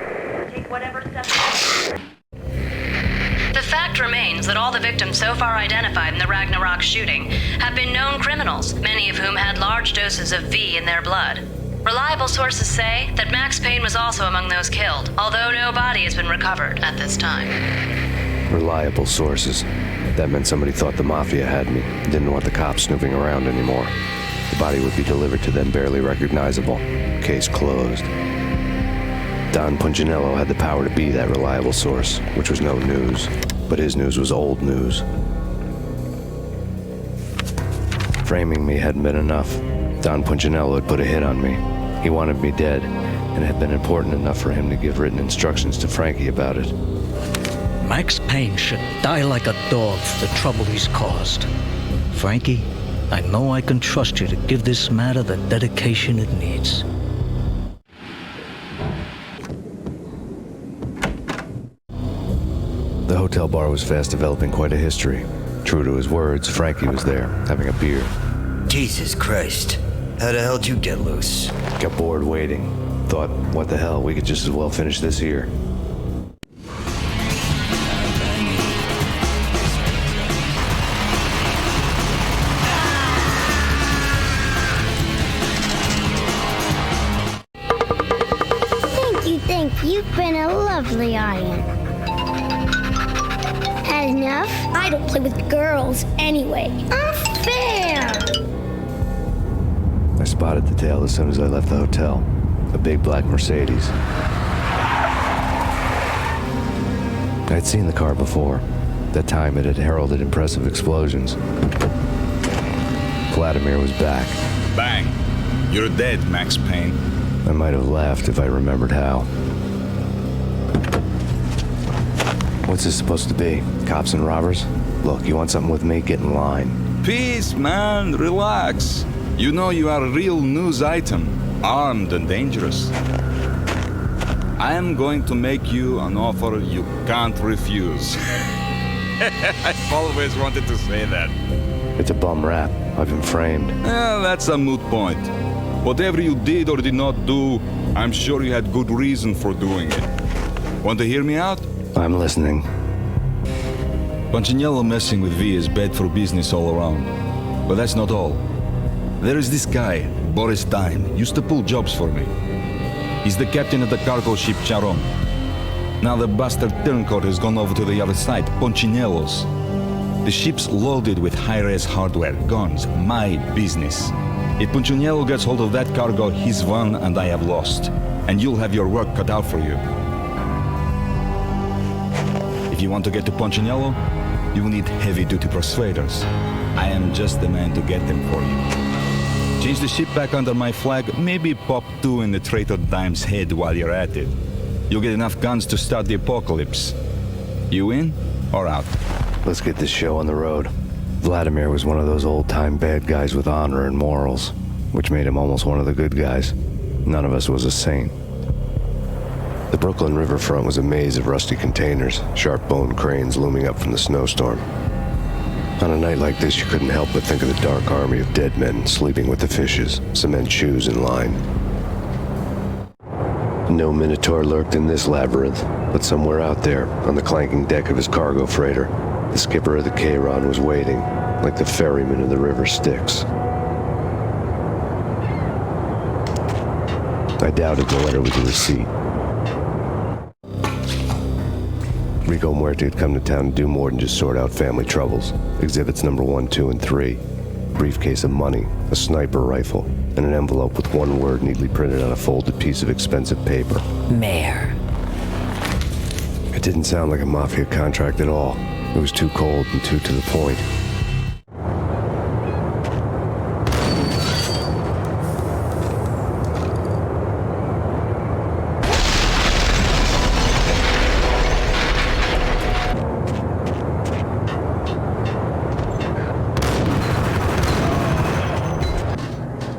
The fact remains that all the victims so far identified in the Ragnarok shooting have been known criminals, many of whom had large doses of V in their blood. Reliable sources say that Max Payne was also among those killed, although no body has been recovered at this time. Reliable sources. That meant somebody thought the Mafia had me, didn't want the cops snooping around anymore. The body would be delivered to them barely recognizable. Case closed. Don Punchinello had the power to be that reliable source, which was no news. But his news was old news. Framing me hadn't been enough. Don Punchinello had put a hit on me. He wanted me dead, and it had been important enough for him to give written instructions to Frankie about it. Max Payne should die like a dog for the trouble he's caused. Frankie, I know I can trust you to give this matter the dedication it needs. The hotel bar was fast developing quite a history. True to his words, Frankie was there, having a beer. Jesus Christ. How the hell did you get loose? Got bored waiting. Thought, what the hell, we could just as well finish this here. Thank you. You've been a lovely audience. Had enough? I don't play with girls anyway. Unfair! I spotted the tail as soon as I left the hotel. A big black Mercedes. I'd seen the car before. That time it had heralded impressive explosions. Vladimir was back. Bang. You're dead, Max Payne. I might have laughed if I remembered how. What's this supposed to be? Cops and robbers? Look, you want something with me? Get in line. Peace, man. Relax. You know you are a real news item, armed and dangerous. I am going to make you an offer you can't refuse. I've always wanted to say that. It's a bum rap. I've been framed. That's a moot point. Whatever you did or did not do, I'm sure you had good reason for doing it. Want to hear me out? I'm listening. Punchinello messing with V is bad for business all around. But that's not all. There is this guy, Boris Dime, used to pull jobs for me. He's the captain of the cargo ship Charon. Now the bastard turncoat has gone over to the other side, Punchinello's. The ship's loaded with high-res hardware, guns, my business. If Punchinello gets hold of that cargo, he's won and I have lost. And you'll have your work cut out for you. If you want to get to Punchinello, you will need heavy-duty persuaders. I am just the man to get them for you. Change the ship back under my flag, maybe pop 2 in the traitor Dime's head while you're at it. You'll get enough guns to start the apocalypse. You in or out? Let's get this show on the road. Vladimir was one of those old-time bad guys with honor and morals, which made him almost one of the good guys. None of us was a saint. The Brooklyn riverfront was a maze of rusty containers, sharp-boned cranes looming up from the snowstorm. On a night like this, you couldn't help but think of the dark army of dead men sleeping with the fishes, cement shoes in line. No Minotaur lurked in this labyrinth, but somewhere out there, on the clanking deck of his cargo freighter, the skipper of the Chiron was waiting, like the ferryman of the River Styx. I doubted the letter was a receipt. Rico Muerte had come to town to do more than just sort out family troubles. Exhibits number 1, 2, and 3. A briefcase of money, a sniper rifle, and an envelope with one word neatly printed on a folded piece of expensive paper. Mayor. It didn't sound like a mafia contract at all. It was too cold and too to the point.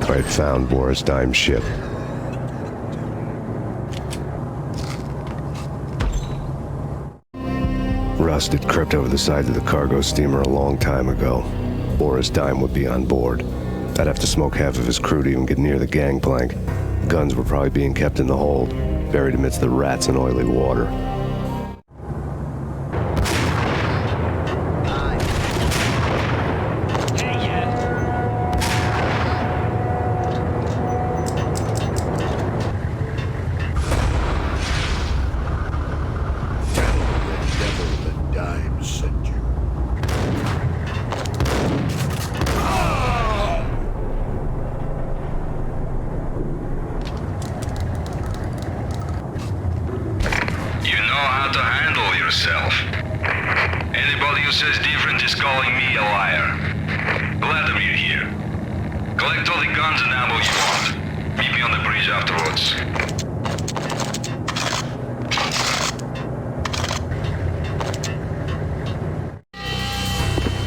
I had found Boris Dime's ship. Rust had crept over the sides of the cargo steamer a long time ago. Boris Dime would be on board. I'd have to smoke half of his crew to even get near the gangplank. Guns were probably being kept in the hold, buried amidst the rats and oily water. Anybody who says different is calling me a liar. Vladimir here. Collect all the guns and ammo you want. Meet me on the bridge afterwards.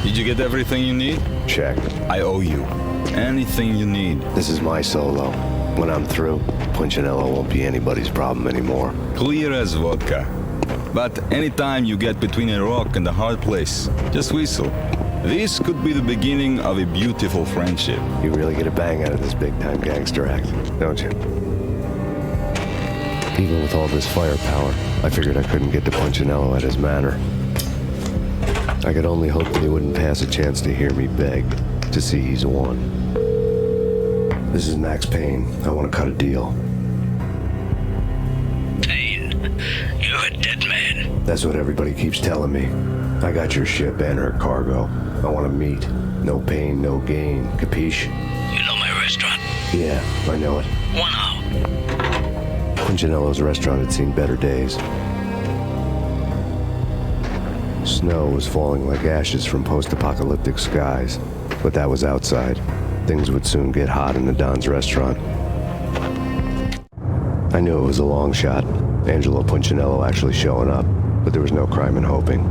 Did you get everything you need? Check. I owe you. Anything you need. This is my solo. When I'm through, Punchinello won't be anybody's problem anymore. Clear as vodka. But anytime you get between a rock and a hard place, just whistle. This could be the beginning of a beautiful friendship. You really get a bang out of this big-time gangster act, don't you? Even with all this firepower, I figured I couldn't get to Punchinello at his manor. I could only hope that he wouldn't pass a chance to hear me beg, to see he's won. This is Max Payne. I want to cut a deal. Payne, you're a dead man. That's what everybody keeps telling me. I got your ship and her cargo. I want to meet. No pain, no gain. Capiche? You know my restaurant? Yeah, I know it. 1 hour. Punchinello's restaurant had seen better days. Snow was falling like ashes from post-apocalyptic skies, but that was outside. Things would soon get hot in the Don's restaurant. I knew it was a long shot, Angelo Punchinello actually showing up, but there was no crime in hoping.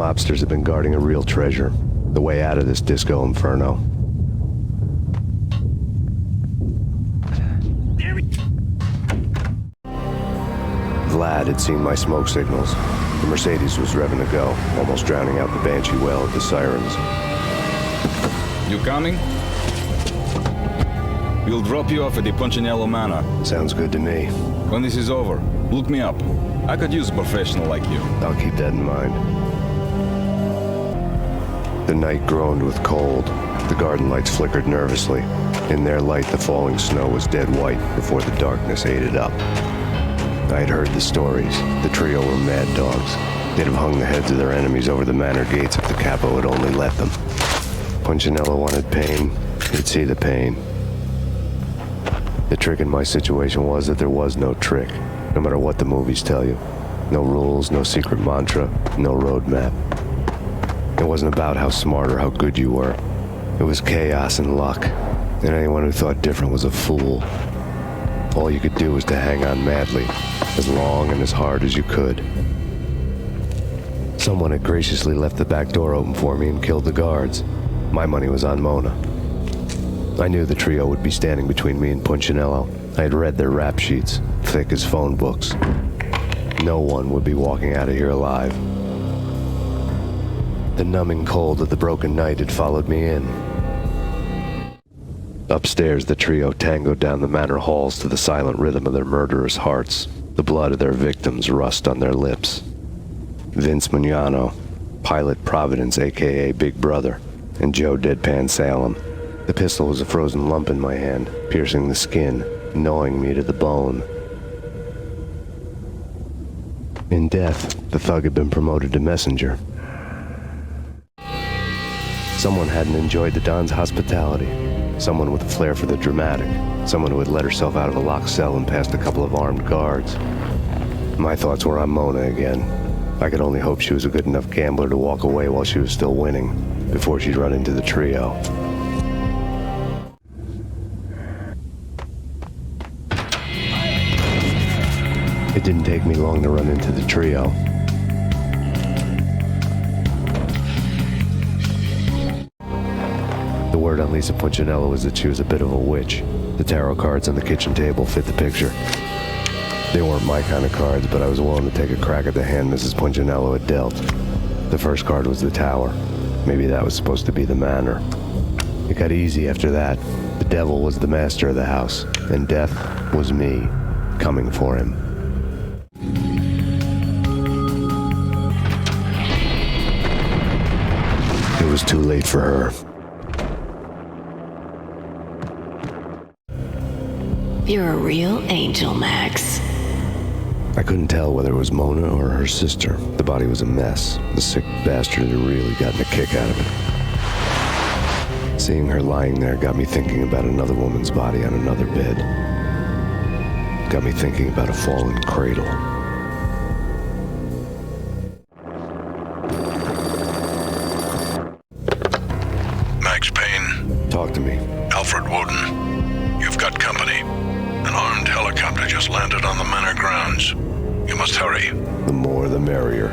mobsters have been guarding a real treasure. The way out of this disco inferno. Vlad had seen my smoke signals. The Mercedes was revving to go, almost drowning out the banshee wail of the sirens. You coming? We'll drop you off at the Punchinello Manor. Sounds good to me. When this is over, look me up. I could use a professional like you. I'll keep that in mind. The night groaned with cold. The garden lights flickered nervously. In their light, the falling snow was dead white before the darkness ate it up. I had heard the stories. The trio were mad dogs. They'd have hung the heads of their enemies over the manor gates if the capo had only let them. Punchinello wanted pain. He'd see the pain. The trick in my situation was that there was no trick, no matter what the movies tell you. No rules, no secret mantra, no roadmap. It wasn't about how smart or how good you were. It was chaos and luck, and anyone who thought different was a fool. All you could do was to hang on madly, as long and as hard as you could. Someone had graciously left the back door open for me and killed the guards. My money was on Mona. I knew the trio would be standing between me and Punchinello. I had read their rap sheets, thick as phone books. No one would be walking out of here alive. The numbing cold of the broken night had followed me in. Upstairs, the trio tangoed down the manor halls to the silent rhythm of their murderous hearts. The blood of their victims rust on their lips. Vince Mugnano, Pilot Providence, a.k.a. Big Brother, and Joe Deadpan Salem. The pistol was a frozen lump in my hand, piercing the skin, gnawing me to the bone. In death, the thug had been promoted to messenger. Someone hadn't enjoyed the Don's hospitality. Someone with a flair for the dramatic. Someone who had let herself out of a locked cell and past a couple of armed guards. My thoughts were on Mona again. I could only hope she was a good enough gambler to walk away while she was still winning, before she'd run into the trio. It didn't take me long to run into the trio. The word on Lisa Punchinello was that she was a bit of a witch. The tarot cards on the kitchen table fit the picture. They weren't my kind of cards, but I was willing to take a crack at the hand Mrs. Punchinello had dealt. The first card was the tower. Maybe that was supposed to be the manor. It got easy after that. The devil was the master of the house, and death was me, coming for him. It was too late for her. You're a real angel, Max. I couldn't tell whether it was Mona or her sister. The body was a mess. The sick bastard had really gotten a kick out of it. Seeing her lying there got me thinking about another woman's body on another bed. Got me thinking about a fallen cradle. Max Payne. Talk to me. Alfred Woden. You've got company. An armed helicopter just landed on the manor grounds. You must hurry. The more the merrier.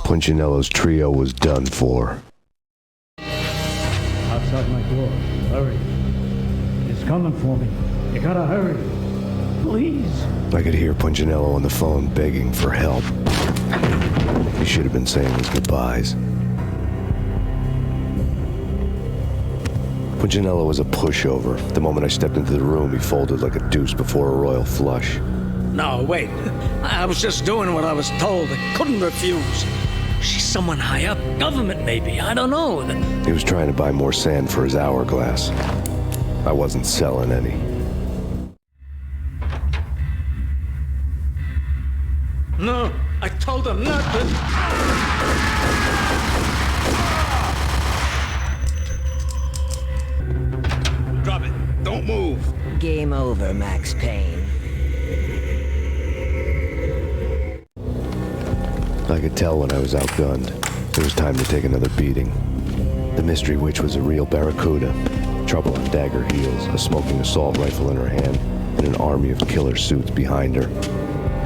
Punchinello's trio was done for. Outside my door. Hurry. It's coming for me. You gotta hurry. Please. I could hear Punchinello on the phone begging for help. He should have been saying his goodbyes. Punchinello was a pushover. The moment I stepped into the room, he folded like a deuce before a royal flush. No, wait. I was just doing what I was told. I couldn't refuse. She's someone high up. Government, maybe. I don't know. He was trying to buy more sand for his hourglass. I wasn't selling any. No, I told him not to. Drop it. Don't move. Game over, Max Payne. I could tell when I was outgunned. It was time to take another beating. The mystery witch was a real barracuda. Trouble on dagger heels, a smoking assault rifle in her hand, and an army of killer suits behind her.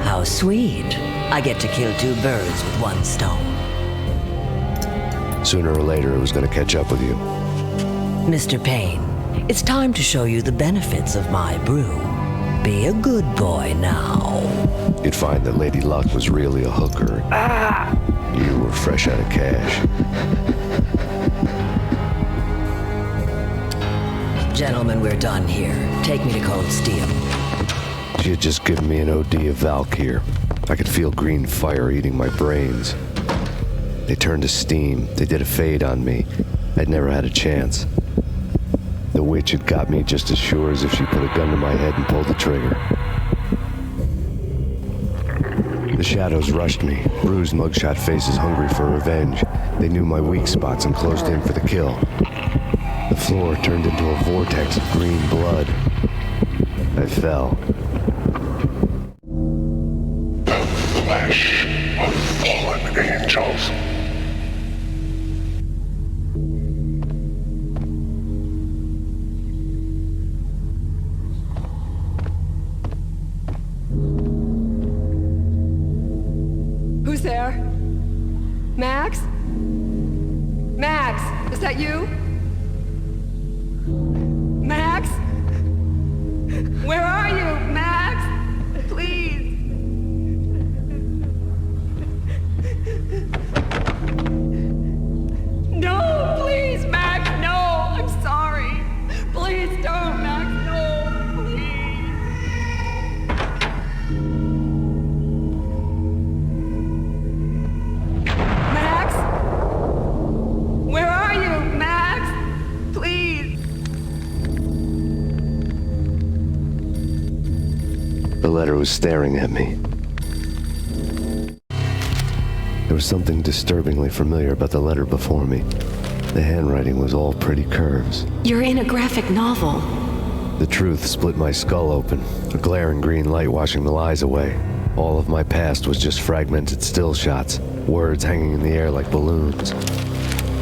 How sweet. I get to kill two birds with one stone. Sooner or later, it was going to catch up with you. Mr. Payne, it's time to show you the benefits of my brew. Be a good boy now. You'd find that Lady Luck was really a hooker. You were fresh out of cash. Gentlemen, we're done here. Take me to Cold Steel. She had just given me an OD of Valkyr. I could feel green fire eating my brains. They turned to steam. They did a fade on me. I'd never had a chance. The witch had got me just as sure as if she put a gun to my head and pulled the trigger. The shadows rushed me, bruised mugshot faces hungry for revenge. They knew my weak spots and closed in for the kill. The floor turned into a vortex of green blood. I fell. The flesh of fallen angels. Who's there? Max? Max, is that you? Max? Where are you, Max? Please. No, please, Max, no. I'm sorry. Please don't, Max, no, please. Max? Where are you, Max? Please. The letter was staring at me. There was something disturbingly familiar about the letter before me. The handwriting was all pretty curves. You're in a graphic novel. The truth split my skull open, a glaring green light washing the lies away. All of my past was just fragmented still shots, words hanging in the air like balloons.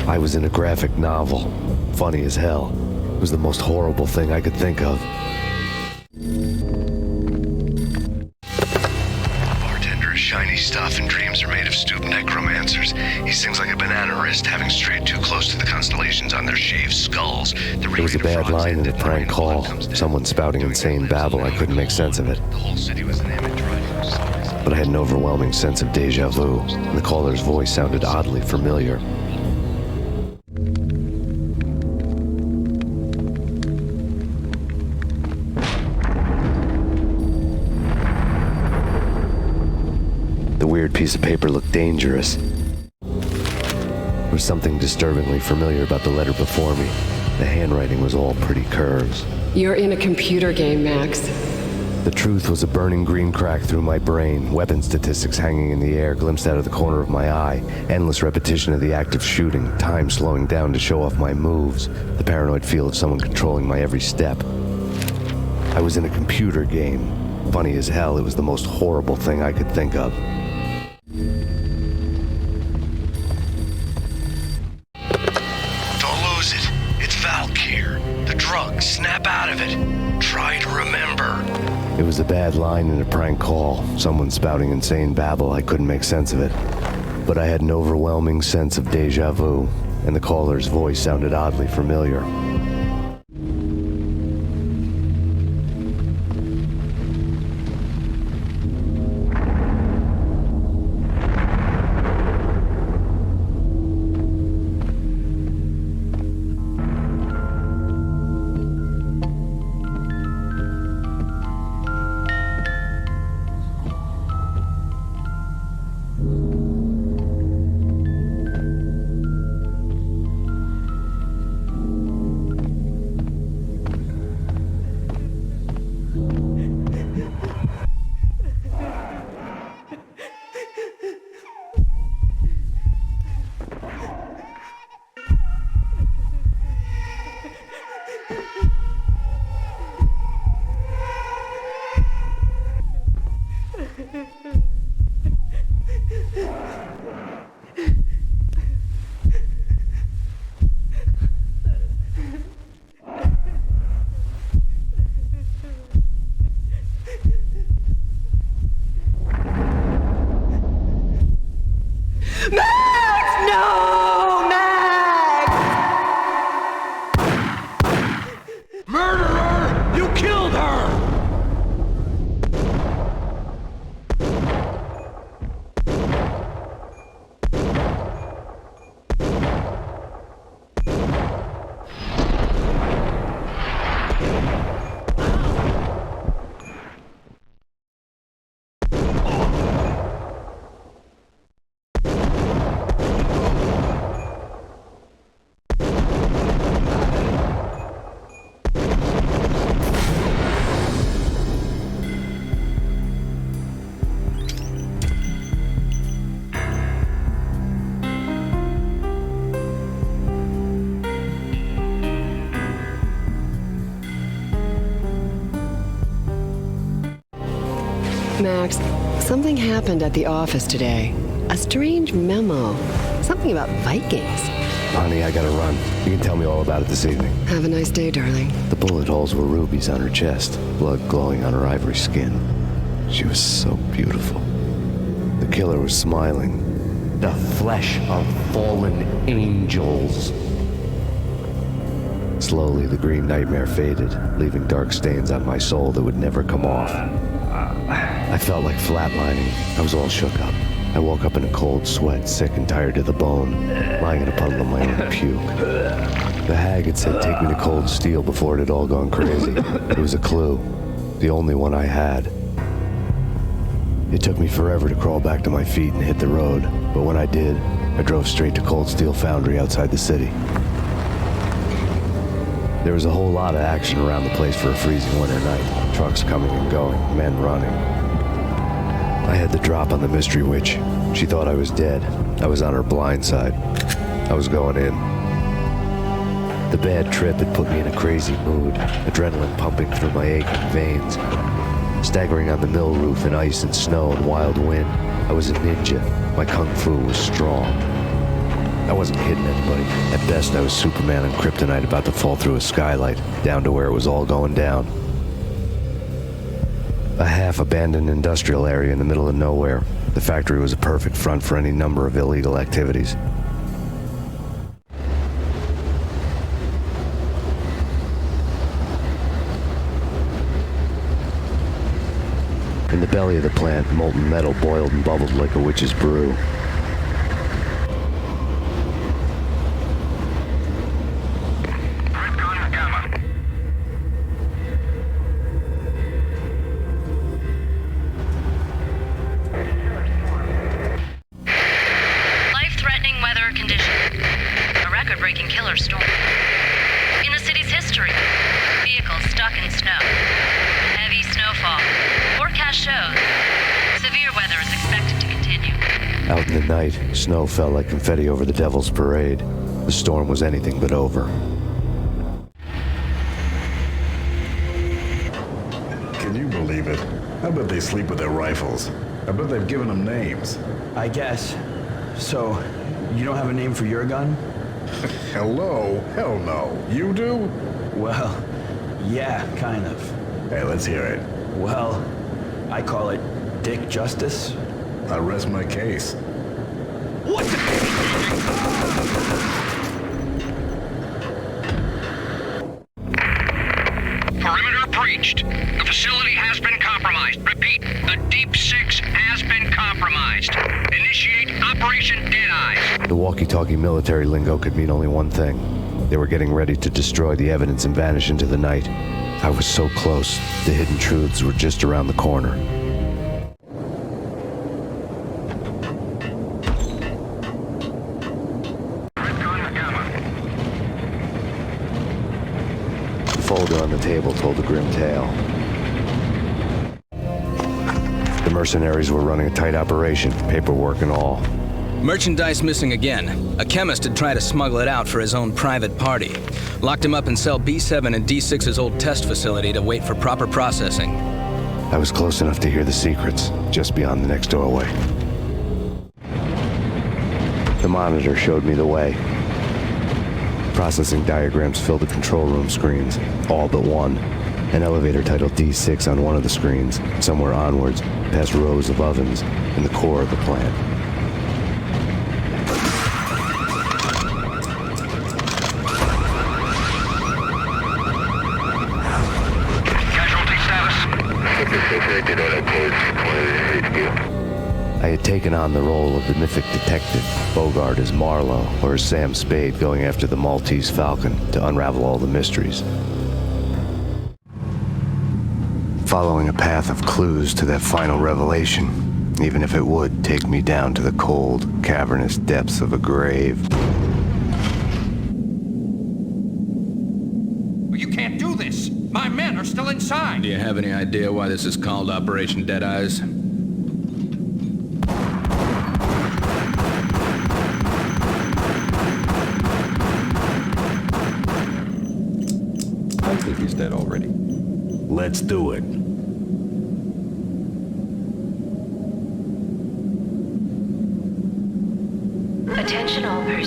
I was in a graphic novel. Funny as hell. It was the most horrible thing I could think of. Bartender is shiny stuff and dreams are made of stupid necromancers. He sings like a banana wrist, having strayed too close to the constellations on their shaved skulls. There was a bad line in a prank call. Someone spouting insane babble. I couldn't make sense of it. The whole city was an image right. But I had an overwhelming sense of deja vu, and the caller's voice sounded oddly familiar. The weird piece of paper looked dangerous. There was something disturbingly familiar about the letter before me. The handwriting was all pretty curves. You're in a computer game, Max. The truth was a burning green crack through my brain, weapon statistics hanging in the air, glimpsed out of the corner of my eye, endless repetition of the act of shooting, time slowing down to show off my moves, the paranoid feel of someone controlling my every step. I was in a computer game. Funny as hell, it was the most horrible thing I could think of. Don't lose it. It's Valkyr. The drug. Snap out of it. Try to remember. It was a bad line in a prank call, someone spouting insane babble. I couldn't make sense of it. But I had an overwhelming sense of deja vu, and the caller's voice sounded oddly familiar. Max, something happened at the office today. A strange memo. Something about Vikings. Honey, I gotta run. You can tell me all about it this evening. Have a nice day, darling. The bullet holes were rubies on her chest, blood glowing on her ivory skin. She was so beautiful. The killer was smiling. The flesh of fallen angels. Slowly, the green nightmare faded, leaving dark stains on my soul that would never come off. I felt like flatlining. I was all shook up. I woke up in a cold sweat, sick and tired to the bone, lying in a puddle of my own puke. The hag had said take me to Cold Steel before it had all gone crazy. It was a clue, the only one I had. It took me forever to crawl back to my feet and hit the road, but when I did, I drove straight to Cold Steel Foundry outside the city. There was a whole lot of action around the place for a freezing winter night. Trucks coming and going, men running. I had the drop on the mystery witch. She thought I was dead. I was on her blind side. I was going in. The bad trip had put me in a crazy mood, adrenaline pumping through my aching veins. Staggering on the mill roof in ice and snow and wild wind, I was a ninja. My kung fu was strong. I wasn't hitting anybody. At best, I was Superman on kryptonite about to fall through a skylight, down to where it was all going down. A half-abandoned industrial area in the middle of nowhere. The factory was a perfect front for any number of illegal activities. In the belly of the plant, molten metal boiled and bubbled like a witch's brew. Life-threatening weather conditions. A record-breaking killer storm. In the city's history, vehicles stuck in snow. Heavy snowfall. Forecast shows severe weather is expected to continue. Out in the night, snow fell like confetti over the Devil's Parade. The storm was anything but over. Can you believe it? I bet they sleep with their rifles. I bet they've given them names. I guess. So, you don't have a name for your gun? Hello? Hell no. You do? Well, yeah, kind of. Hey, let's hear it. Well, I call it Dick Justice. I rest my case. What the? Perimeter breached. The facility has been compromised. Repeat, the Deep Six has been compromised. Initiate Operation Deadeyes. The walkie-talkie military lingo could mean only one thing. They were getting ready to destroy the evidence and vanish into the night. I was so close. The hidden truths were just around the corner. The folder on the table told a grim tale. The mercenaries were running a tight operation, paperwork and all. Merchandise missing again. A chemist had tried to smuggle it out for his own private party. Locked him up in cell B7 in D6's old test facility to wait for proper processing. I was close enough to hear the secrets, just beyond the next doorway. The monitor showed me the way. Processing diagrams filled the control room screens, all but one. An elevator titled D6 on one of the screens, somewhere onwards, past rows of ovens, in the core of the plant. I had taken on the role of the mythic detective, Bogart as Marlowe, or as Sam Spade going after the Maltese Falcon to unravel all the mysteries. Following a path of clues to that final revelation, even if it would take me down to the cold, cavernous depths of a grave. You can't do this! My men are still inside! Do you have any idea why this is called Operation Deadeyes? I think he's dead already. Let's do it.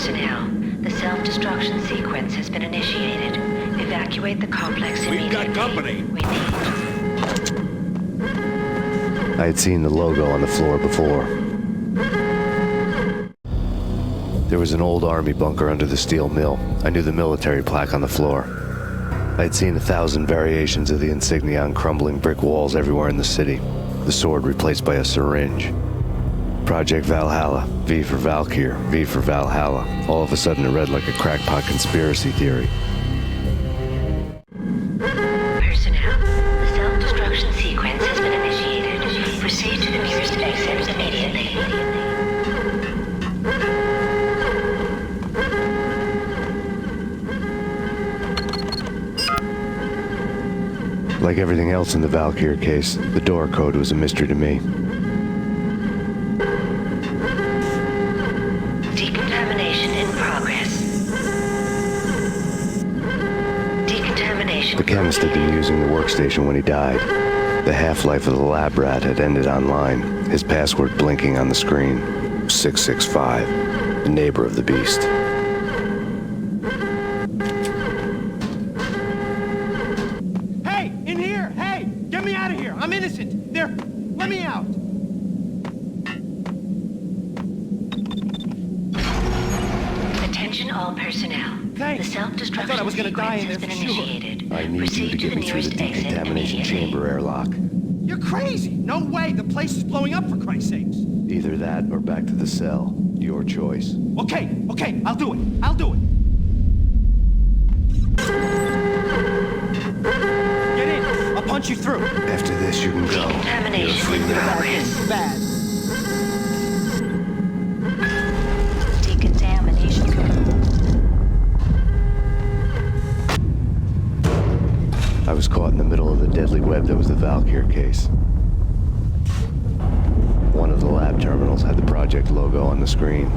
personnel. The self-destruction sequence has been initiated. Evacuate the complex immediately. We've got company. I had seen the logo on the floor before. There was an old army bunker under the steel mill. I knew the military plaque on the floor. I had seen 1,000 variations of the insignia on crumbling brick walls everywhere in the city. The sword replaced by a syringe. Project Valhalla, V for Valkyr, V for Valhalla. All of a sudden it read like a crackpot conspiracy theory. Personnel, the self-destruction sequence has been initiated. Proceed to the nearest exit immediately. Like everything else in the Valkyr case, the door code was a mystery to me. Decontamination in progress. Decontamination. The chemist had been using the workstation when he died. The half-life of the lab rat had ended online, his password blinking on the screen. 665, the neighbor of the beast. Hey, in here! Hey, get me out of here! I'm innocent! There, let me out! Attention all personnel. Thanks. The self-destruction I thought I was gonna die in sequence there has for been sure. initiated. I need you to get me through the decontamination chamber airlock. You're crazy! No way! The place is blowing up, for Christ's sakes! Either that or back to the cell. Your choice. Okay, I'll do it. I'll do it. Get in. I'll punch you through. After this, you can go. You're free now. Bad. Decontamination. I was caught in the middle of the deadly web that was the Valkyr case. One of the lab terminals had the project logo on the screen.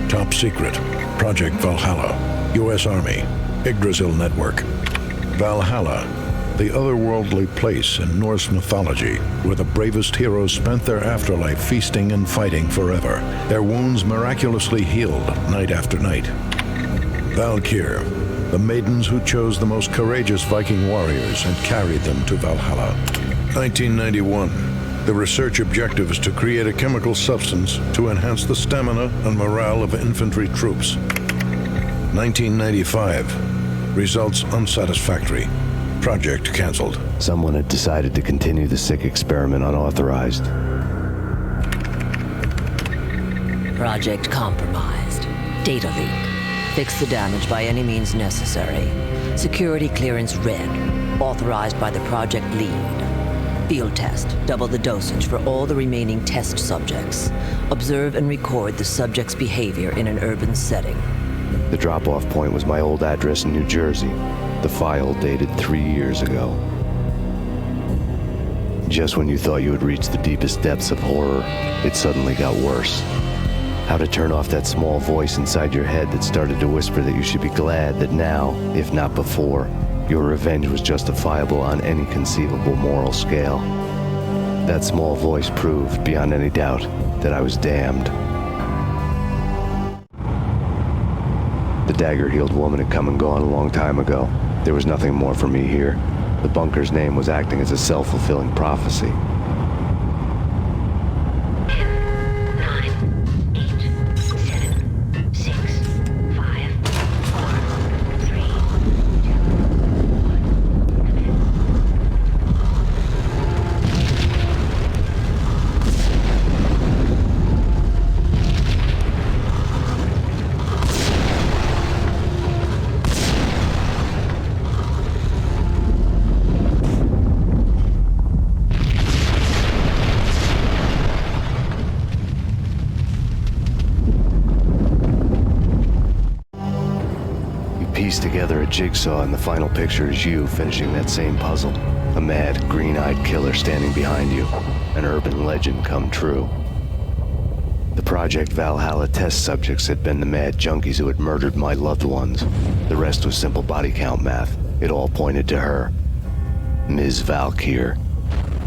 Top secret. Project Valhalla. U.S. Army. Yggdrasil Network. Valhalla, the otherworldly place in Norse mythology where the bravest heroes spent their afterlife feasting and fighting forever, their wounds miraculously healed night after night. Valkyr, the maidens who chose the most courageous Viking warriors and carried them to Valhalla. 1991. The research objective is to create a chemical substance to enhance the stamina and morale of infantry troops. 1995. Results unsatisfactory. Project canceled. Someone had decided to continue the sick experiment unauthorized. Project compromised. Data leak. Fix the damage by any means necessary. Security clearance red. Authorized by the project lead. Field test. Double the dosage for all the remaining test subjects. Observe and record the subject's behavior in an urban setting. The drop-off point was my old address in New Jersey. The file dated 3 years ago. Just when you thought you had reached the deepest depths of horror, it suddenly got worse. How to turn off that small voice inside your head that started to whisper that you should be glad that now, if not before, your revenge was justifiable on any conceivable moral scale. That small voice proved, beyond any doubt, that I was damned. The dagger-heeled woman had come and gone a long time ago. There was nothing more for me here. The bunker's name was acting as a self-fulfilling prophecy. Piece together a jigsaw, and the final picture is you finishing that same puzzle. A mad, green-eyed killer standing behind you. An urban legend come true. The Project Valhalla test subjects had been the mad junkies who had murdered my loved ones. The rest was simple body count math. It all pointed to her. Ms. Valkyr.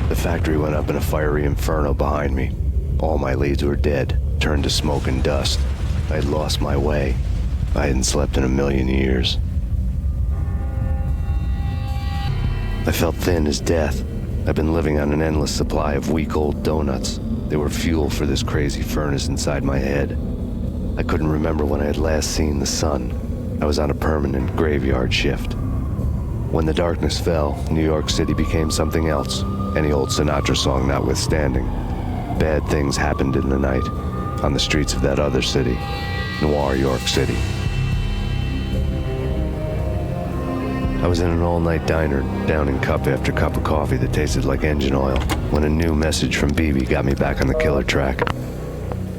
The factory went up in a fiery inferno behind me. All my leads were dead. turned to smoke and dust. I had lost my way. I hadn't slept in a million years. I felt thin as death. I've been living on an endless supply of week-old donuts. They were fuel for this crazy furnace inside my head. I couldn't remember when I had last seen the sun. I was on a permanent graveyard shift. When the darkness fell, New York City became something else, any old Sinatra song notwithstanding. Bad things happened in the night, on the streets of that other city, Noir York City. I was in an all-night diner, downing cup after cup of coffee that tasted like engine oil, when a new message from BB got me back on the killer track.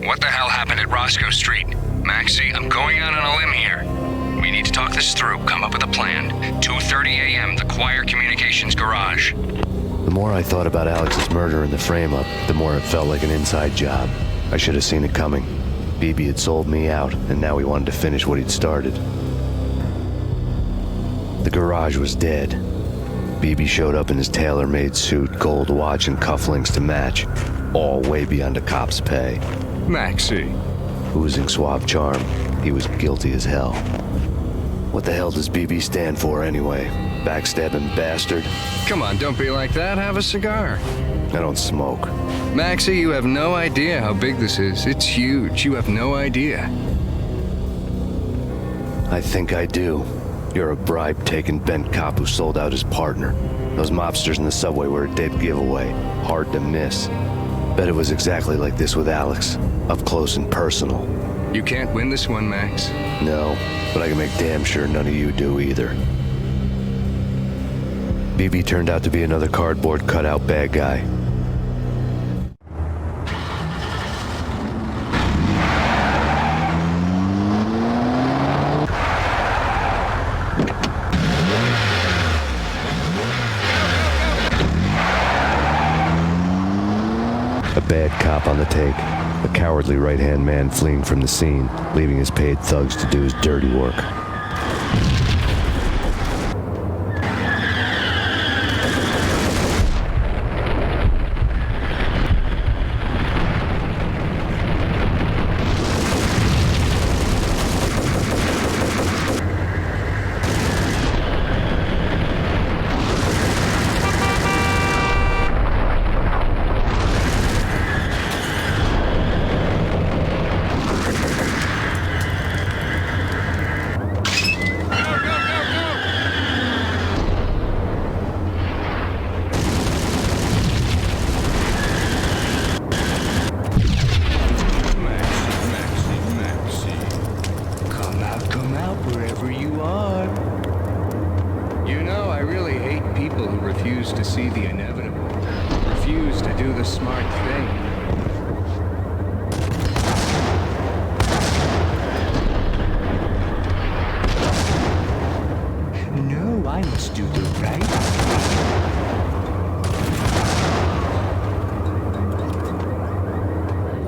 What the hell happened at Roscoe Street? Maxie, I'm going out on a limb here. We need to talk this through, come up with a plan. 2:30 a.m., the Choir Communications Garage. The more I thought about Alex's murder and the frame-up, the more it felt like an inside job. I should have seen it coming. BB had sold me out, and now he wanted to finish what he'd started. The garage was dead. BB showed up in his tailor-made suit, gold watch, and cufflinks to match, all way beyond a cop's pay. Maxie. Oozing suave charm, he was guilty as hell. What the hell does BB stand for anyway? Backstabbing bastard? Come on, don't be like that. Have a cigar. I don't smoke. Maxie, you have no idea how big this is. It's huge. You have no idea. I think I do. You're a bribe-taking bent cop who sold out his partner. Those mobsters in the subway were a dead giveaway. Hard to miss. Bet it was exactly like this with Alex. Up close and personal. You can't win this one, Max. No, but I can make damn sure none of you do either. BB turned out to be another cardboard cutout bad guy. A bad cop on the take, a cowardly right-hand man fleeing from the scene, leaving his paid thugs to do his dirty work.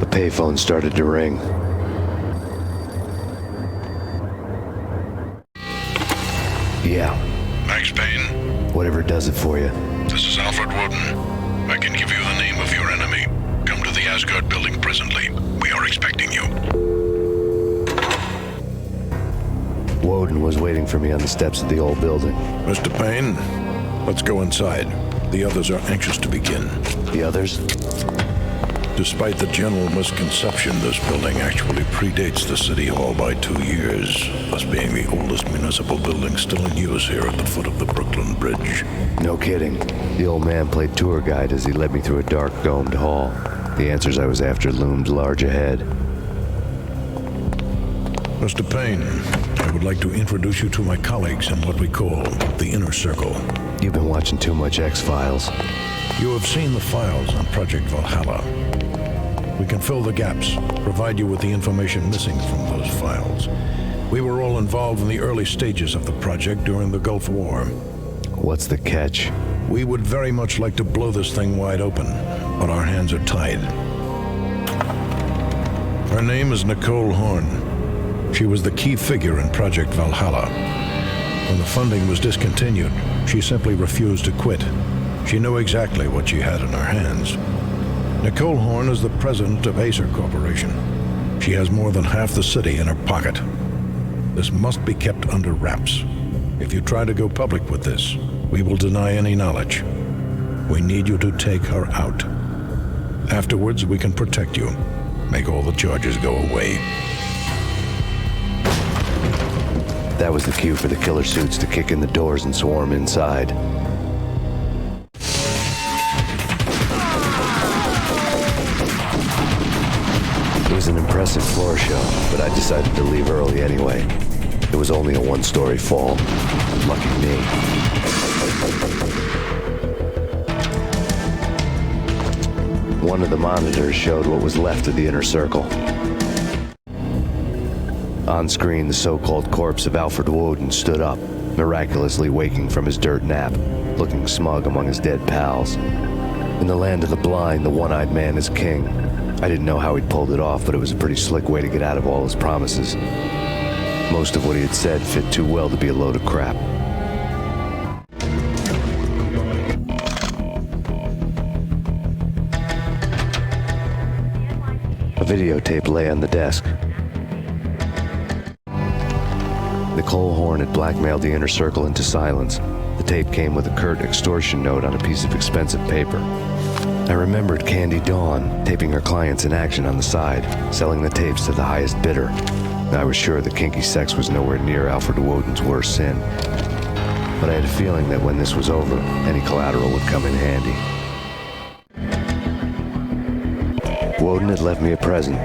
The payphone started to ring. Yeah. Max Payne? Whatever does it for you. This is Alfred Woden. I can give you the name of your enemy. Come to the Asgard building presently. We are expecting you. Woden was waiting for me on the steps of the old building. Mr. Payne, let's go inside. The others are anxious to begin. The others? Despite the general misconception, this building actually predates the City Hall by 2 years, thus being the oldest municipal building still in use here at the foot of the Brooklyn Bridge. No kidding. The old man played tour guide as he led me through a dark domed hall. The answers I was after loomed large ahead. Mr. Payne, I would like to introduce you to my colleagues in what we call the Inner Circle. You've been watching too much X-Files. You have seen the files on Project Valhalla. We can fill the gaps, provide you with the information missing from those files. We were all involved in the early stages of the project during the Gulf War. What's the catch? We would very much like to blow this thing wide open, but our hands are tied. Her name is Nicole Horn. She was the key figure in Project Valhalla. When the funding was discontinued, she simply refused to quit. She knew exactly what she had in her hands. Nicole Horn is the president of Acer Corporation. She has more than half the city in her pocket. This must be kept under wraps. If you try to go public with this, we will deny any knowledge. We need you to take her out. Afterwards, we can protect you. Make all the charges go away. That was the cue for the killer suits to kick in the doors and swarm inside. It was an impressive floor show, but I decided to leave early anyway. It was only a one-story fall. Lucky me. One of the monitors showed what was left of the inner circle. On screen, the so-called corpse of Alfred Woden stood up, miraculously waking from his dirt nap, looking smug among his dead pals. In the land of the blind, the one-eyed man is king. I didn't know how he'd pulled it off, but it was a pretty slick way to get out of all his promises. Most of what he had said fit too well to be a load of crap. A videotape lay on the desk. Nicole Horn had blackmailed the inner circle into silence. The tape came with a curt extortion note on a piece of expensive paper. I remembered Candy Dawn taping her clients in action on the side, selling the tapes to the highest bidder. I was sure that kinky sex was nowhere near Alfred Woden's worst sin. But I had a feeling that when this was over, any collateral would come in handy. Woden had left me a present.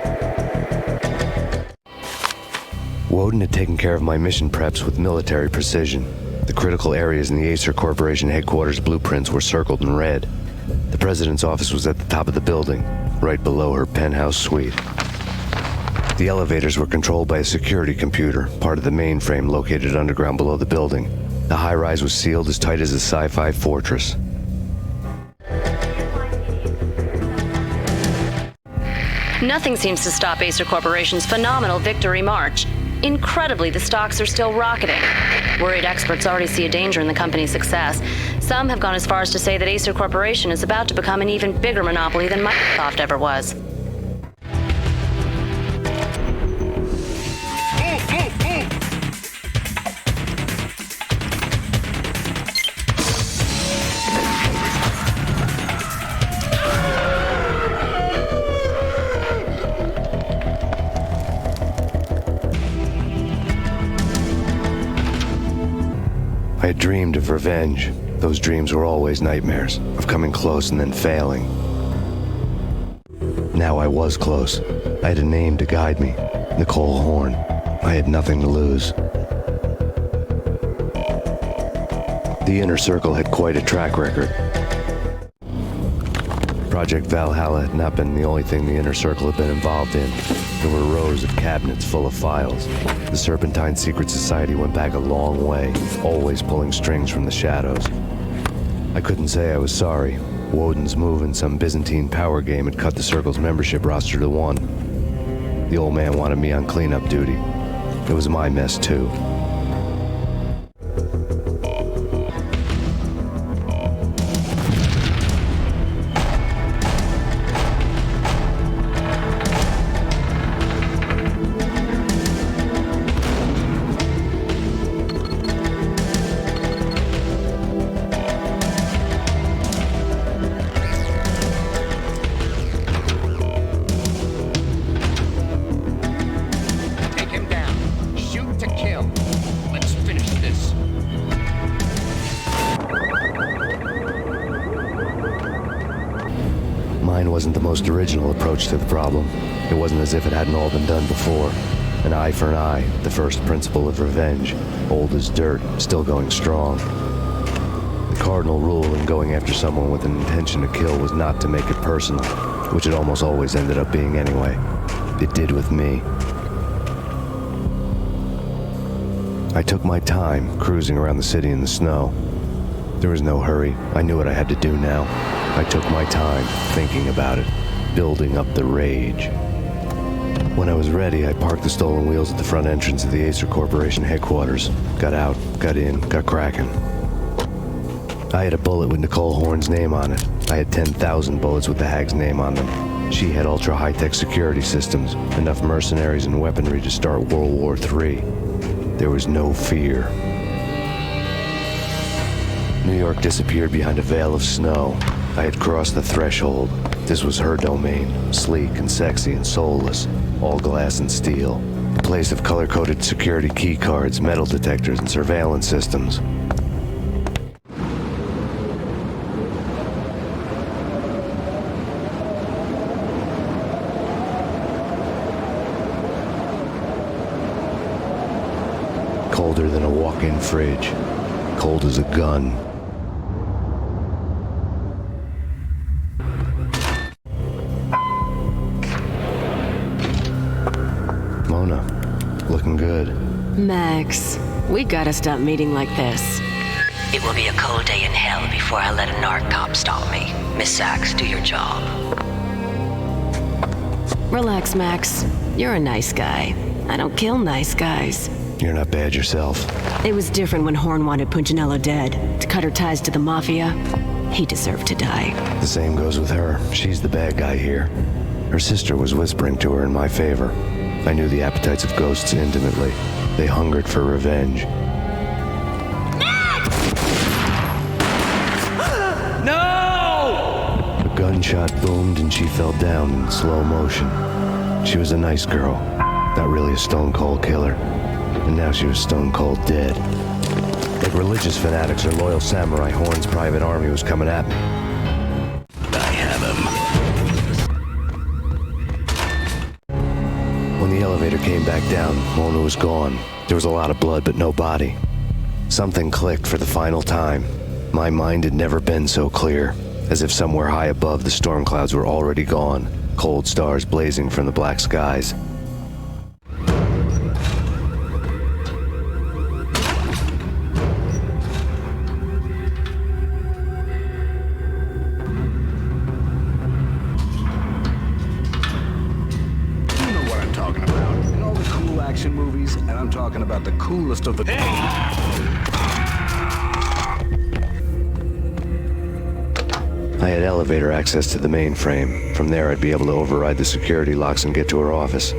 Woden had taken care of my mission preps with military precision. The critical areas in the Acer Corporation headquarters blueprints were circled in red. The president's office was at the top of the building, right below her penthouse suite. The elevators were controlled by a security computer, part of the mainframe located underground below the building. The high-rise was sealed as tight as a sci-fi fortress. Nothing seems to stop Acer Corporation's phenomenal victory march. Incredibly, the stocks are still rocketing. Worried experts already see a danger in the company's success. Some have gone as far as to say that Acer Corporation is about to become an even bigger monopoly than Microsoft ever was. I had dreamed of revenge. Those dreams were always nightmares, of coming close and then failing. Now I was close. I had a name to guide me, Nicole Horn. I had nothing to lose. The Inner Circle had quite a track record. Project Valhalla had not been the only thing the Inner Circle had been involved in. There were rows of cabinets full of files. The Serpentine Secret Society went back a long way, always pulling strings from the shadows. I couldn't say I was sorry. Woden's move in some Byzantine power game had cut the Circle's membership roster to 1. The old man wanted me on cleanup duty. It was my mess, too. Mine wasn't the most original approach to the problem. It wasn't as if it hadn't all been done before. An eye for an eye, the first principle of revenge. Old as dirt, still going strong. The cardinal rule in going after someone with an intention to kill was not to make it personal, which it almost always ended up being anyway. It did with me. I took my time, cruising around the city in the snow. There was no hurry. I knew what I had to do now. I took my time, thinking about it, building up the rage. When I was ready, I parked the stolen wheels at the front entrance of the Acer Corporation headquarters. Got out, got in, got cracking. I had a bullet with Nicole Horn's name on it. I had 10,000 bullets with the hag's name on them. She had ultra-high-tech security systems, enough mercenaries and weaponry to start World War III. There was no fear. New York disappeared behind a veil of snow. I had crossed the threshold. This was her domain, sleek and sexy and soulless, all glass and steel. A place of color-coded security key cards, metal detectors, and surveillance systems. Colder than a walk-in fridge. Cold as a gun. Mona, looking good. Max, we gotta stop meeting like this. It will be a cold day in hell before I let a narc cop stop me. Miss Sachs, do your job. Relax, Max. You're a nice guy. I don't kill nice guys. You're not bad yourself. It was different when Horn wanted Punchinello dead. To cut her ties to the Mafia, he deserved to die. The same goes with her. She's the bad guy here. Her sister was whispering to her in my favor. I knew the appetites of ghosts intimately. They hungered for revenge. No! A gunshot boomed and she fell down in slow motion. She was a nice girl, not really a stone-cold killer. And now she was stone-cold dead. Like religious fanatics or loyal samurai, Horn's private army was coming at me. I have him. When the elevator came back down, Mona was gone. There was a lot of blood, but no body. Something clicked for the final time. My mind had never been so clear, as if somewhere high above the storm clouds were already gone, cold stars blazing from the black skies. Movies, and I'm talking about the coolest of the cool. I had elevator access to the mainframe. From there, I'd be able to override the security locks and get to her office.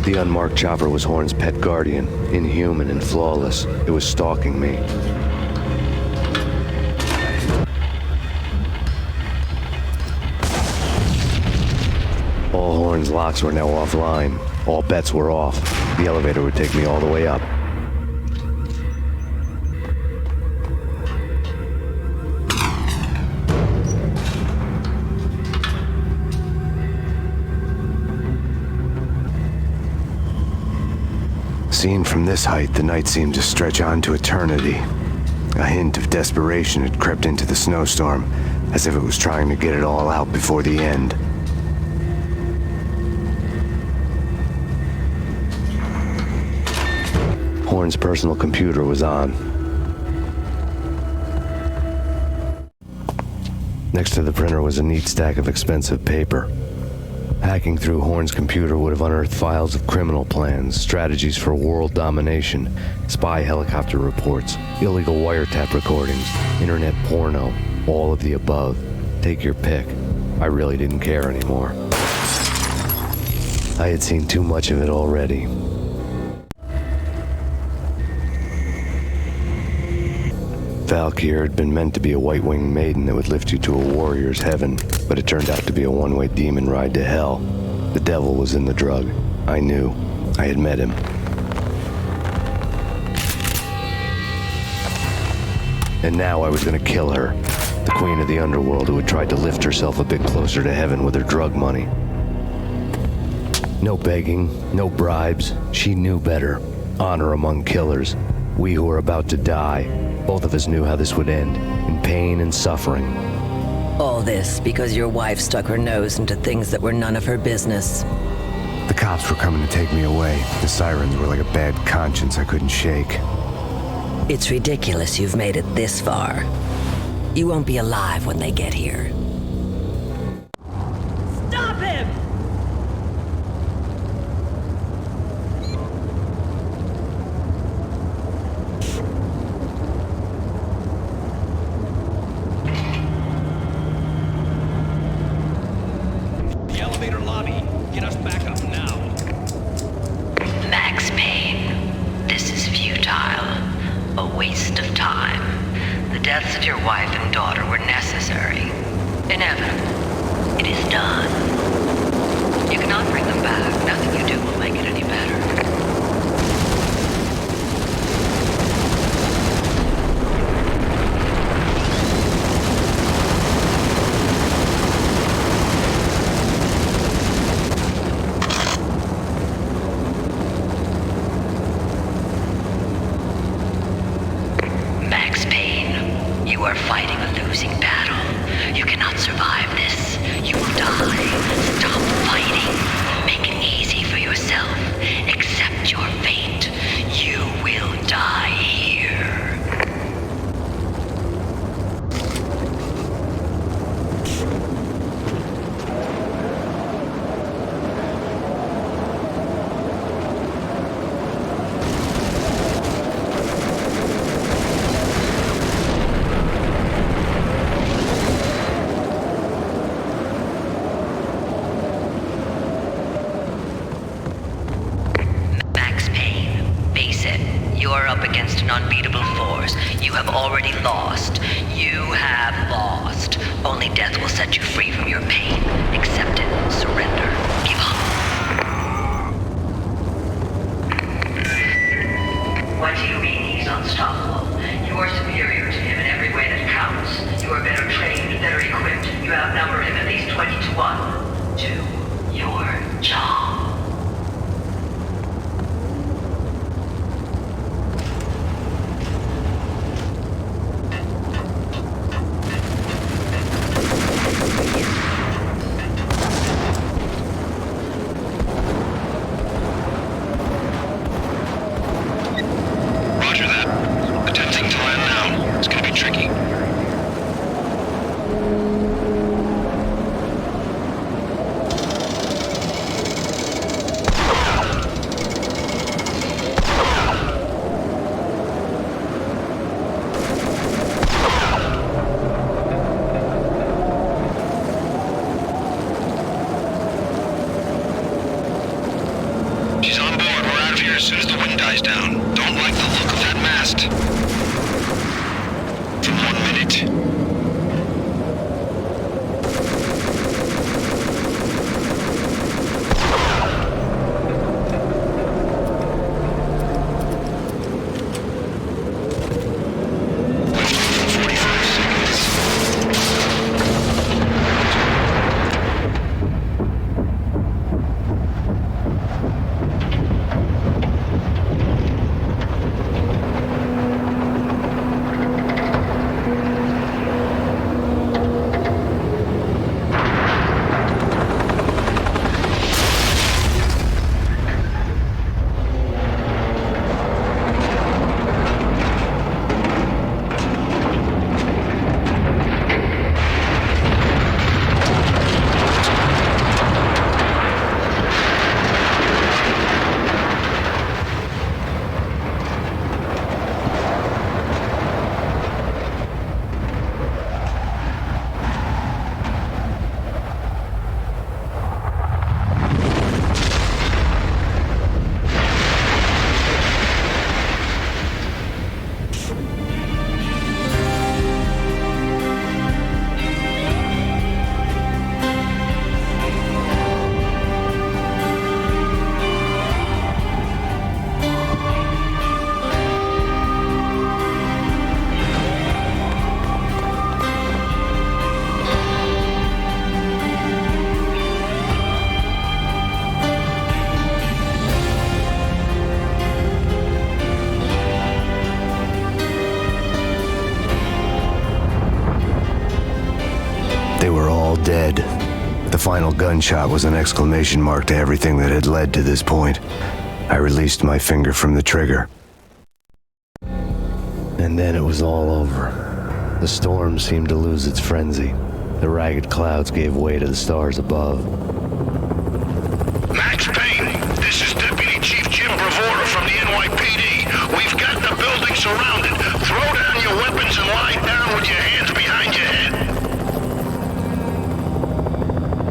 The unmarked chopper was Horn's pet guardian, inhuman and flawless. It was stalking me. All Horn's locks were now offline. All bets were off. The elevator would take me all the way up. Seen from this height, the night seemed to stretch on to eternity. A hint of desperation had crept into the snowstorm, as if it was trying to get it all out before the end. Horn's personal computer was on. Next to the printer was a neat stack of expensive paper. Hacking through Horn's computer would have unearthed files of criminal plans, strategies for world domination, spy helicopter reports, illegal wiretap recordings, internet porno, all of the above. Take your pick. I really didn't care anymore. I had seen too much of it already. Valkyr had been meant to be a white-winged maiden that would lift you to a warrior's heaven, but it turned out to be a one-way demon ride to hell. The devil was in the drug. I knew. I had met him. And now I was gonna kill her, the queen of the underworld who had tried to lift herself a bit closer to heaven with her drug money. No begging, no bribes. She knew better. Honor among killers. We who were about to die, both of us knew how this would end, in pain and suffering. All this because your wife stuck her nose into things that were none of her business. The cops were coming to take me away. The sirens were like a bad conscience I couldn't shake. It's ridiculous you've made it this far. You won't be alive when they get here. Stop him! The elevator lobby. Get us back up now. Max Payne, this is futile. A waste of time. The deaths of your wife and daughter were necessary. Inevitable. It is done. You cannot bring them back. Nothing you do will make it any better. Max Payne, you are fighting a losing battle. You cannot survive this. You will die. Stop fighting. Make it easy for yourself. Accept your fate. You will die here. Max Payne, face it. You are up against an unbeatable force. You have already lost. You have lost. Only death will set you free from your pain. Accept it. Surrender. Give up. What do you mean he's unstoppable? You are superior to him in every way that counts. You are better trained, better equipped. You outnumber him at least 20 to 1. Do your job. Roger that. Attempting to land now. It's gonna be tricky. She's on board. We're out of here as soon as the wind dies down. Don't like the look of that mast. For 1 minute. gunshot was an exclamation mark to everything that had led to this point. I released my finger from the trigger. And then it was all over. The storm seemed to lose its frenzy. The ragged clouds gave way to the stars above. Max Payne, this is Deputy Chief Jim Bravura from the NYPD. We've got the building surrounded. Throw down your weapons and lie down with your hands behind your head.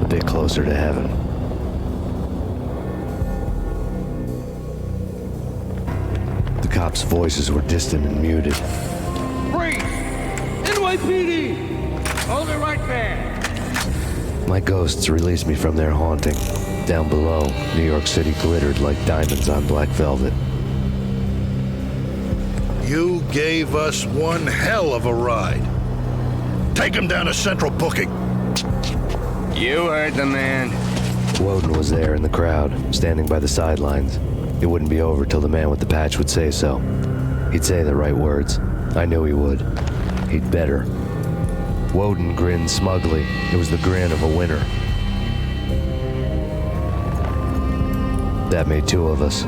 A bit closer to heaven. The cops' voices were distant and muted. Freeze! NYPD! Hold it right there! My ghosts released me from their haunting. Down below, New York City glittered like diamonds on black velvet. You gave us one hell of a ride. Take him down to Central Booking. You heard the man. Woden was there in the crowd, standing by the sidelines. It wouldn't be over till the man with the patch would say so. He'd say the right words. I knew he would. He'd better. Woden grinned smugly. It was the grin of a winner. That made two of us.